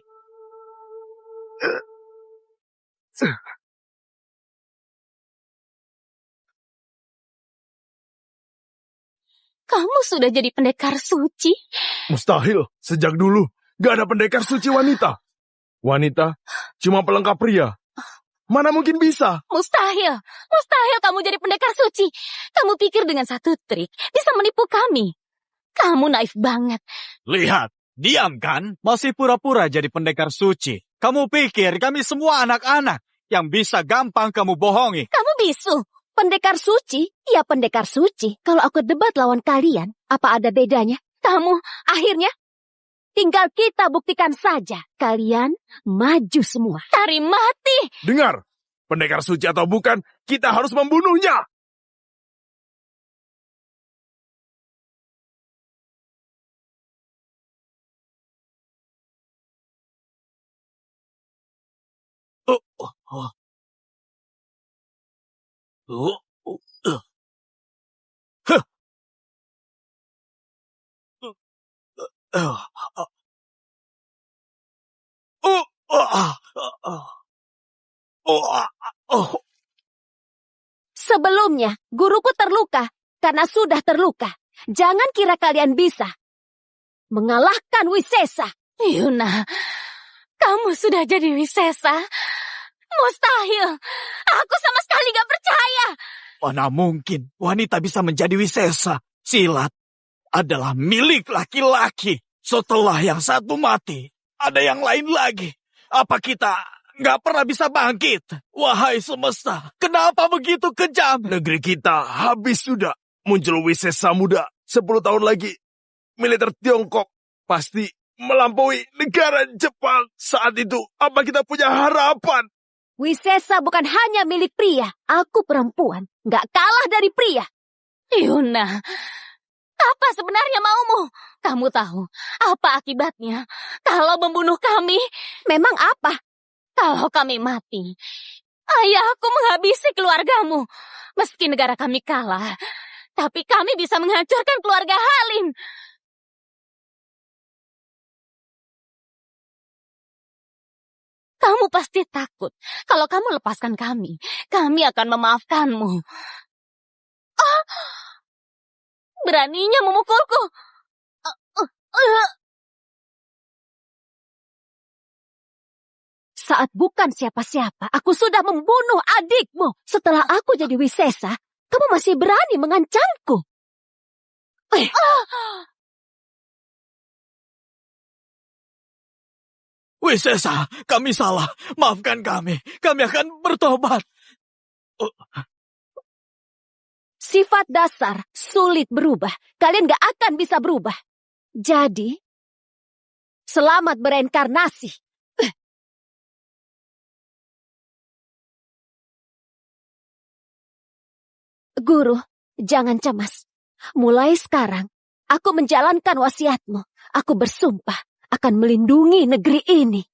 Speaker 10: Kamu sudah jadi pendekar suci?
Speaker 6: Mustahil. Sejak dulu, gak ada pendekar suci wanita. Wanita cuma pelengkap pria. Mana mungkin bisa?
Speaker 10: Mustahil. Mustahil kamu jadi pendekar suci. Kamu pikir dengan satu trik bisa menipu kami. Kamu naif banget.
Speaker 11: Lihat, diam kan? Masih pura-pura jadi pendekar suci. Kamu pikir kami semua anak-anak yang bisa gampang kamu bohongi.
Speaker 10: Kamu bisu.
Speaker 5: Pendekar suci? Ya pendekar suci. Kalau aku debat lawan kalian, apa ada bedanya?
Speaker 10: Kamu
Speaker 5: Akhirnya, tinggal kita buktikan saja. Kalian maju semua.
Speaker 10: cari mati.
Speaker 6: Dengar, pendekar suci atau bukan, kita harus membunuhnya.
Speaker 5: Sebelumnya, guruku terluka karena sudah terluka. Jangan kira kalian bisa mengalahkan Wisesa.
Speaker 10: Yuna, kamu sudah jadi Wisesa? Mustahil. Aku sama sekali gak percaya.
Speaker 11: Mana mungkin wanita bisa menjadi Wisesa? Silat adalah milik laki-laki. Setelah yang satu mati, ada yang lain lagi. Apa kita nggak pernah bisa bangkit? Wahai semesta, kenapa begitu kejam?
Speaker 6: Negeri kita habis sudah. Muncul Wisesa muda. 10 tahun lagi, militer Tiongkok pasti melampaui negara Jepang. Saat itu, apa kita punya harapan?
Speaker 5: Wisesa bukan hanya milik pria. Aku perempuan, nggak kalah dari pria.
Speaker 10: Yuna, apa sebenarnya maumu? Kamu tahu apa akibatnya kalau membunuh kami?
Speaker 5: Memang apa?
Speaker 10: Kalau kami mati, ayahku menghabisi keluargamu. Meski negara kami kalah, tapi kami bisa menghancurkan keluarga Halim. Kamu pasti takut. Kalau kamu lepaskan kami akan memaafkanmu. Ah! Beraninya memukulku.
Speaker 5: Saat bukan siapa-siapa, aku sudah membunuh adikmu. Setelah aku jadi Wisesa, kamu masih berani mengancamku.
Speaker 11: Wisesa, kami salah. Maafkan kami. Kami akan bertobat.
Speaker 5: Sifat dasar sulit berubah. Kalian gak akan bisa berubah. Jadi, selamat bereinkarnasi. Guru, jangan cemas. Mulai sekarang, aku menjalankan wasiatmu. Aku bersumpah akan melindungi negeri ini.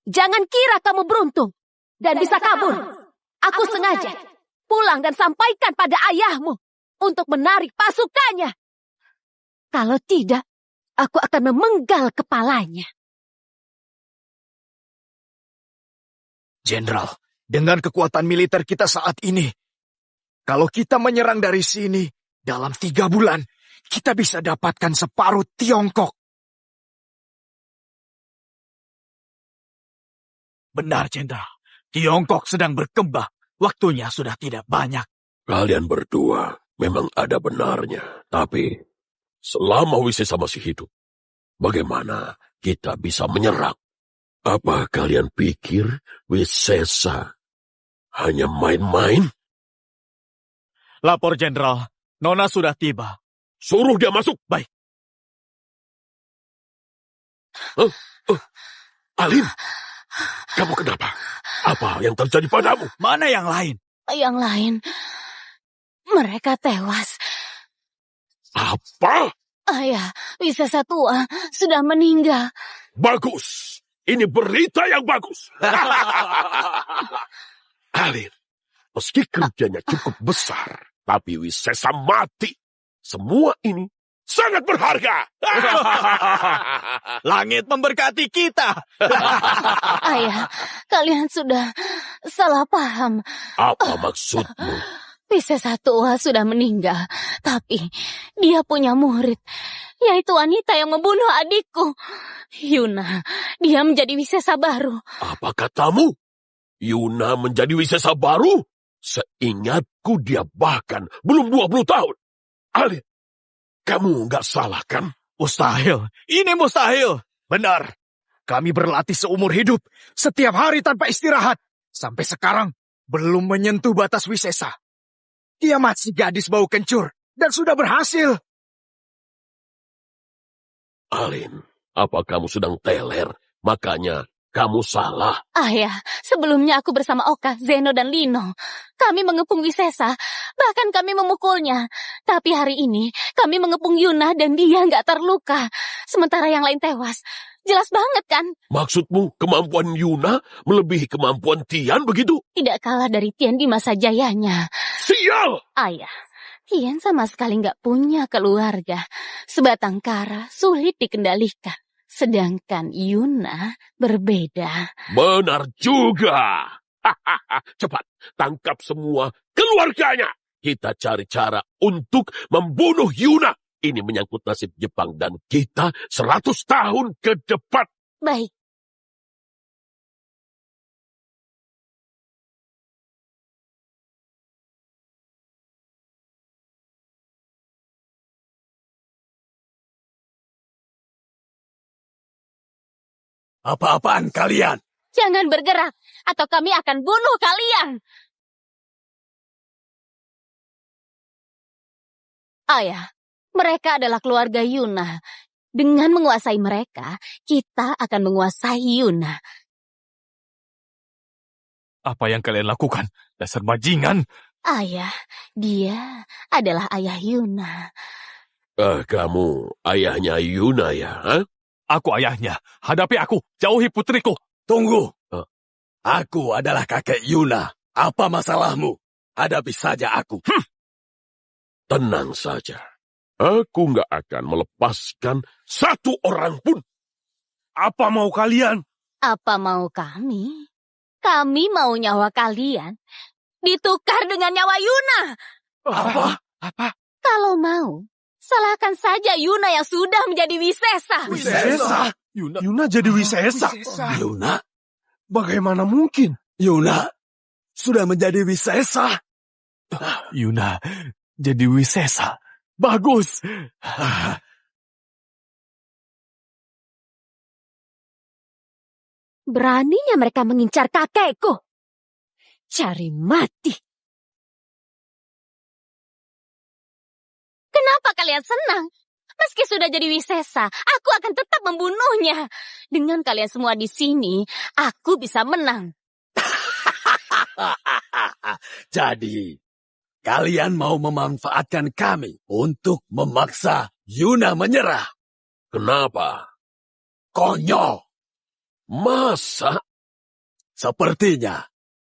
Speaker 5: Jangan kira kamu beruntung dan bisa kabur. Aku sengaja pulang dan sampaikan pada ayahmu untuk menarik pasukannya. Kalau tidak, aku akan memenggal kepalanya.
Speaker 9: Jenderal, dengan kekuatan militer kita saat ini, kalau kita menyerang dari sini, dalam 3 bulan, kita bisa dapatkan separuh Tiongkok.
Speaker 11: Benar, Jenderal. Tiongkok sedang berkembang. Waktunya sudah tidak banyak.
Speaker 7: Kalian berdua memang ada benarnya. Tapi selama Wisesa masih hidup, bagaimana kita bisa menyerang? Apa kalian pikir Wisesa hanya main-main?
Speaker 11: Lapor, Jenderal. Nona sudah tiba.
Speaker 7: Suruh dia masuk.
Speaker 11: Baik.
Speaker 7: Alin, kamu kenapa? Apa yang terjadi padamu?
Speaker 11: Mana yang lain?
Speaker 10: Yang lain, mereka tewas.
Speaker 7: Apa?
Speaker 10: Ayah, Wisesa tua sudah meninggal.
Speaker 7: Bagus. Ini berita yang bagus. Alin, meski kerjanya cukup besar, tapi Wisesa mati. Semua ini sangat berharga.
Speaker 11: Langit memberkati kita.
Speaker 10: Ayah, kalian sudah salah paham.
Speaker 7: Apa maksudmu?
Speaker 10: Wisesa tua sudah meninggal, tapi dia punya murid, yaitu wanita yang membunuh adikku. Yuna, dia menjadi Wisesa baru.
Speaker 7: Apa katamu? Yuna menjadi Wisesa baru? Seingatku dia bahkan belum 20 tahun. Alin, kamu nggak salah kan?
Speaker 11: Mustahil. Ini mustahil.
Speaker 9: Benar. Kami berlatih seumur hidup, setiap hari tanpa istirahat. Sampai sekarang, belum menyentuh batas Wisesa. Dia masih gadis bau kencur, dan sudah berhasil.
Speaker 7: Alin, apa kamu sedang teler? Makanya kamu salah.
Speaker 10: Ayah, sebelumnya aku bersama Oka, Zeno, dan Lino. Kami mengepung Wisesa, bahkan kami memukulnya. Tapi hari ini, kami mengepung Yuna dan dia nggak terluka. Sementara yang lain tewas. Jelas banget kan?
Speaker 7: Maksudmu kemampuan Yuna melebihi kemampuan Tian begitu?
Speaker 10: Tidak kalah dari Tian di masa jayanya.
Speaker 7: Sial!
Speaker 10: Ayah, Tian sama sekali nggak punya keluarga. Sebatang kara sulit dikendalikan. Sedangkan Yuna berbeda.
Speaker 7: Benar juga. Cepat, tangkap semua keluarganya. Kita cari cara untuk membunuh Yuna. Ini menyangkut nasib Jepang dan kita 100 tahun ke depan.
Speaker 10: Baik.
Speaker 1: Apa-apaan kalian?
Speaker 10: Jangan bergerak, atau kami akan bunuh kalian. Ayah, mereka adalah keluarga Yuna. Dengan menguasai mereka, kita akan menguasai Yuna.
Speaker 3: Apa yang kalian lakukan? Dasar bajingan.
Speaker 10: Ayah, dia adalah ayah Yuna.
Speaker 7: Kamu ayahnya Yuna ya? Huh?
Speaker 3: Aku ayahnya. Hadapi aku. Jauhi putriku.
Speaker 1: Tunggu. Aku adalah kakek Yuna. Apa masalahmu? Hadapi saja aku.
Speaker 7: Tenang saja. Aku nggak akan melepaskan satu orang pun.
Speaker 6: Apa mau kalian?
Speaker 10: Apa mau kami? Kami mau nyawa kalian ditukar dengan nyawa Yuna.
Speaker 6: Apa?
Speaker 10: Kalau mau, salahkan saja Yuna yang sudah menjadi Wisesa.
Speaker 6: Wisesa? Yuna jadi Wisesa?
Speaker 1: Yuna?
Speaker 6: Bagaimana mungkin?
Speaker 1: Yuna sudah menjadi Wisesa.
Speaker 3: Yuna jadi Wisesa. Bagus.
Speaker 5: Beraninya mereka mengincar kakekku. Cari mati.
Speaker 10: Kenapa kalian senang? Meski sudah jadi Wisesa, aku akan tetap membunuhnya. Dengan kalian semua di sini, aku bisa menang.
Speaker 1: Jadi, kalian mau memanfaatkan kami untuk memaksa Yuna menyerah.
Speaker 7: Kenapa?
Speaker 1: Konyol.
Speaker 7: Masa?
Speaker 1: Sepertinya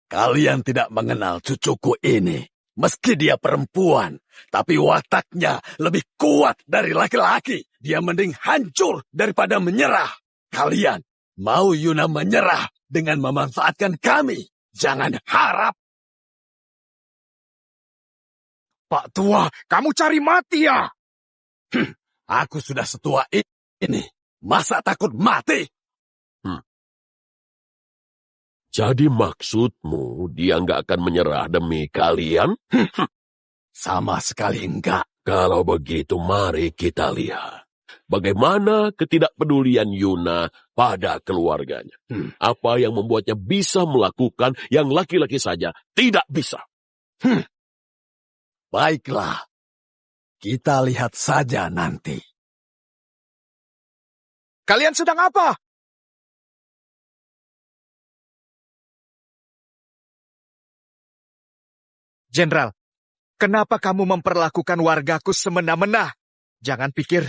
Speaker 1: kalian tidak mengenal cucuku ini. Meski dia perempuan, tapi wataknya lebih kuat dari laki-laki. Dia mending hancur daripada menyerah. Kalian mau Yuna menyerah dengan memanfaatkan kami. Jangan harap.
Speaker 9: Pak Tua, kamu cari mati ya?
Speaker 1: Aku sudah setua ini. Masa takut mati?
Speaker 7: Jadi maksudmu dia nggak akan menyerah demi kalian?
Speaker 1: Sama sekali enggak.
Speaker 7: Kalau begitu mari kita lihat. Bagaimana ketidakpedulian Yuna pada keluarganya. Apa yang membuatnya bisa melakukan yang laki-laki saja tidak bisa.
Speaker 1: Baiklah. Kita lihat saja nanti.
Speaker 9: Kalian sedang apa? Jenderal, kenapa kamu memperlakukan wargaku semena-mena? Jangan pikir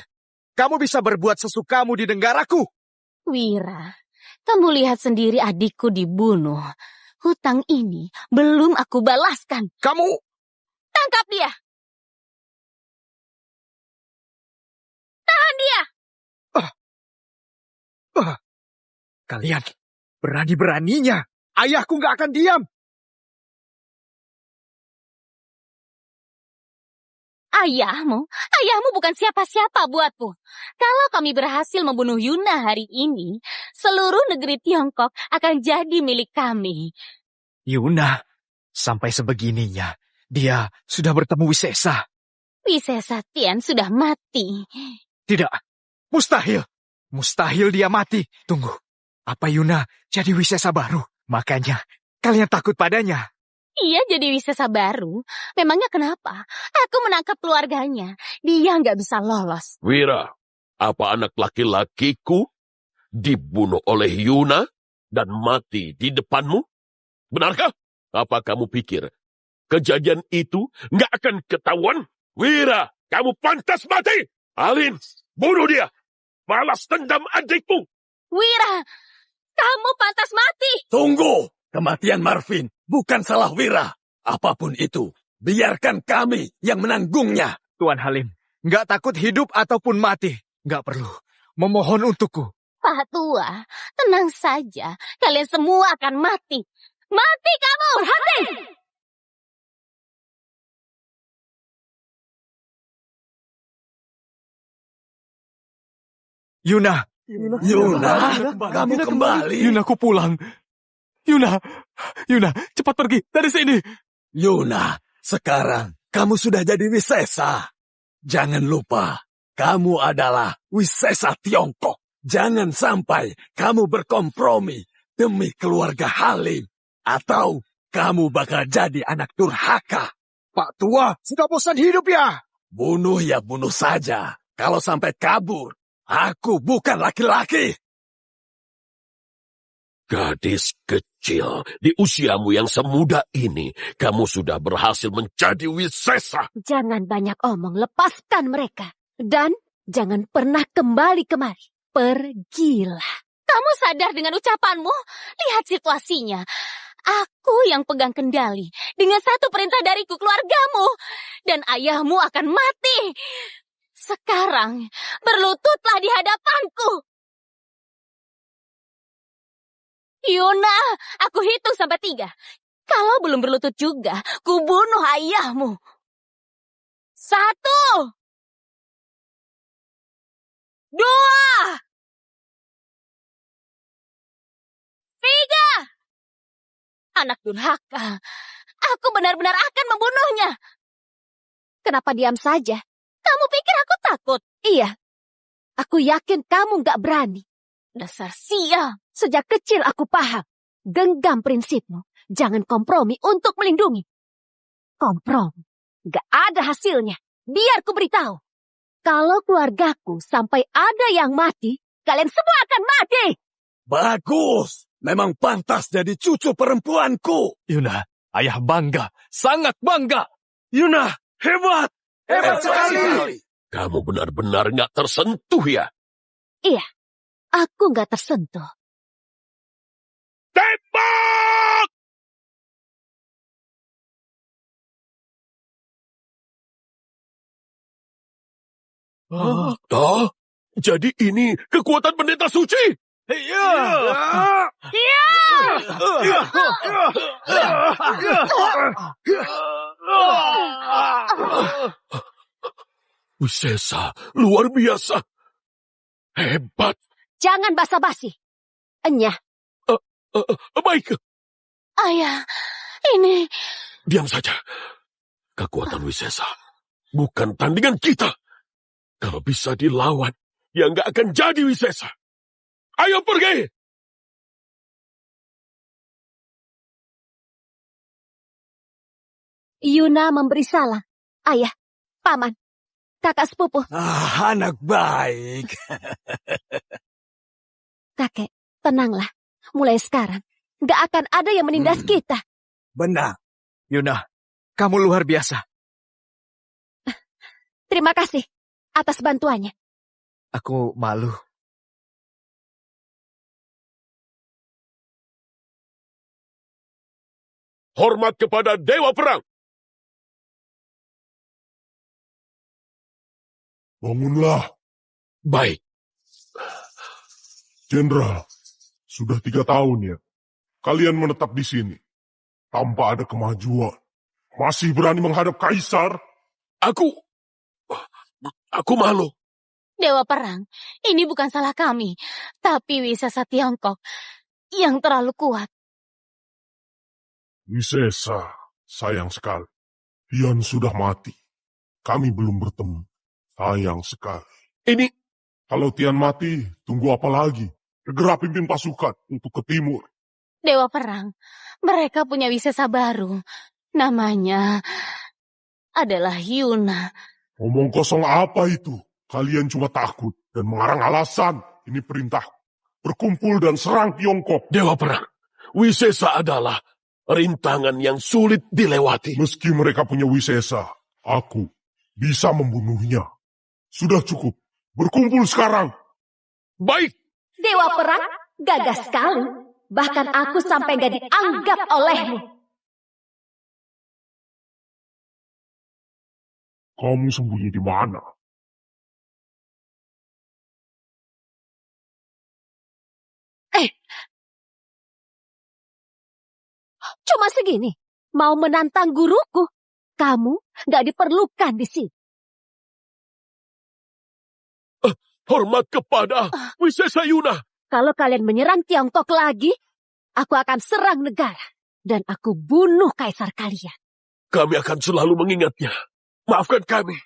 Speaker 9: kamu bisa berbuat sesukamu di negaraku.
Speaker 10: Wira, kamu lihat sendiri adikku dibunuh. Hutang ini belum aku balaskan.
Speaker 9: Kamu...
Speaker 10: Tangkap dia! Tahan dia!
Speaker 9: Kalian berani-beraninya. Ayahku nggak akan diam.
Speaker 10: Ayahmu bukan siapa-siapa buatmu. Kalau kami berhasil membunuh Yuna hari ini, seluruh negeri Tiongkok akan jadi milik kami.
Speaker 9: Yuna, sampai sebegininya, dia sudah bertemu Wisesa.
Speaker 10: Wisesa Tian sudah mati.
Speaker 9: Tidak, mustahil. Mustahil dia mati. Tunggu, apa Yuna jadi Wisesa baru? Makanya kalian takut padanya.
Speaker 10: Iya jadi Wisesa baru. Memangnya kenapa? Aku menangkap keluarganya. Dia nggak bisa lolos.
Speaker 7: Wira, apa anak laki-lakiku dibunuh oleh Yuna dan mati di depanmu? Benarkah? Apa kamu pikir kejadian itu nggak akan ketahuan? Wira, kamu pantas mati! Alin, bunuh dia! Balas dendam adikmu!
Speaker 10: Wira, kamu pantas mati!
Speaker 1: Tunggu! Kematian Marvin bukan salah Wira. Apapun itu, biarkan kami yang menanggungnya.
Speaker 9: Tuan Halim, nggak takut hidup ataupun mati. Nggak perlu memohon untukku.
Speaker 10: Pak Tua, tenang saja. Kalian semua akan mati. Mati kamu! Berhenti!
Speaker 3: Yuna,
Speaker 1: Kamu kembali.
Speaker 3: Yuna, aku pulang. Yuna, cepat pergi dari sini.
Speaker 1: Yuna, sekarang kamu sudah jadi Wisesa. Jangan lupa, kamu adalah Wisesa Tiongkok. Jangan sampai kamu berkompromi demi keluarga Halim. Atau kamu bakal jadi anak durhaka.
Speaker 9: Pak Tua, sudah bosan hidup ya?
Speaker 1: Bunuh ya bunuh saja. Kalau sampai kabur, aku bukan laki-laki.
Speaker 7: Gadis kecil, di usiamu yang semuda ini, kamu sudah berhasil menjadi Wisesa.
Speaker 5: Jangan banyak omong, lepaskan mereka. Dan jangan pernah kembali kemari. Pergilah.
Speaker 10: Kamu sadar dengan ucapanmu? Lihat situasinya. Aku yang pegang kendali. Dengan satu perintah dariku, keluargamu. Dan ayahmu akan mati. Sekarang, berlututlah di hadapanku. Yuna, aku hitung sampai 3. Kalau belum berlutut juga, kubunuh ayahmu. 1, 2, 3. Anak durhaka, aku benar-benar akan membunuhnya.
Speaker 5: Kenapa diam saja?
Speaker 10: Kamu pikir aku takut?
Speaker 5: Iya, aku yakin kamu gak berani.
Speaker 10: Dasar sial.
Speaker 5: Sejak kecil aku paham. Genggam prinsipmu. Jangan kompromi untuk melindungi. Kompromi. Gak ada hasilnya. Biar ku beritahu. Kalau keluargaku sampai ada yang mati, kalian semua akan mati.
Speaker 1: Bagus. Memang pantas jadi cucu perempuanku.
Speaker 3: Yuna, ayah bangga, sangat bangga.
Speaker 6: Yuna, hebat!
Speaker 1: Hebat sekali.
Speaker 7: Kamu benar-benar nggak tersentuh ya?
Speaker 5: Iya, aku gak tersentuh.
Speaker 7: Tembak! Jadi ini kekuatan pendeta suci? Wisesa, luar biasa. Hebat.
Speaker 5: Jangan basa-basi. Enyah.
Speaker 7: Baik.
Speaker 10: Ayah, ini...
Speaker 7: Diam saja. Kekuatan Wisesa bukan tandingan kita. Kalau bisa dilawan, dia nggak akan jadi Wisesa. Ayo pergi!
Speaker 5: Yuna memberi salah. Ayah, paman, kakak sepupu.
Speaker 1: Anak baik.
Speaker 5: Kakek, tenanglah. Mulai sekarang, gak akan ada yang menindas kita.
Speaker 11: Benar.
Speaker 9: Yuna, kamu luar biasa.
Speaker 5: Terima kasih atas bantuannya.
Speaker 9: Aku malu.
Speaker 7: Hormat kepada Dewa Perang.
Speaker 12: Bangunlah,
Speaker 7: Baik.
Speaker 12: Jenderal. Sudah 3 tahun ya. Kalian menetap di sini. Tanpa ada kemajuan. Masih berani menghadap Kaisar?
Speaker 7: Aku malu.
Speaker 10: Dewa Perang, ini bukan salah kami, tapi Wisesa Tiongkok yang terlalu kuat.
Speaker 12: Wisesa, sayang sekali. Tian sudah mati. Kami belum bertemu. Sayang sekali.
Speaker 7: Ini,
Speaker 12: Kalau Tian mati, tunggu apa lagi? Segera pimpin pasukan untuk ke timur.
Speaker 10: Dewa Perang, mereka punya Wisesa baru. Namanya adalah Yuna.
Speaker 12: Ngomong kosong apa itu? Kalian cuma takut dan mengarang alasan. Ini perintah. Berkumpul dan serang Tiongkok.
Speaker 7: Dewa Perang, Wisesa adalah rintangan yang sulit dilewati.
Speaker 12: Meski mereka punya Wisesa, aku bisa membunuhnya. Sudah cukup. Berkumpul sekarang.
Speaker 7: Baik.
Speaker 5: Dewa Perang, gagah sekali. Bahkan aku sampai gak dianggap olehmu.
Speaker 12: Kamu sembunyi di mana?
Speaker 5: Cuma segini. Mau menantang guruku. Kamu gak diperlukan di sini.
Speaker 7: Hormat kepada Wisesa Yuna.
Speaker 5: Kalau kalian menyerang Tiongkok lagi, aku akan serang negara. Dan aku bunuh kaisar kalian.
Speaker 7: Kami akan selalu mengingatnya. Maafkan kami.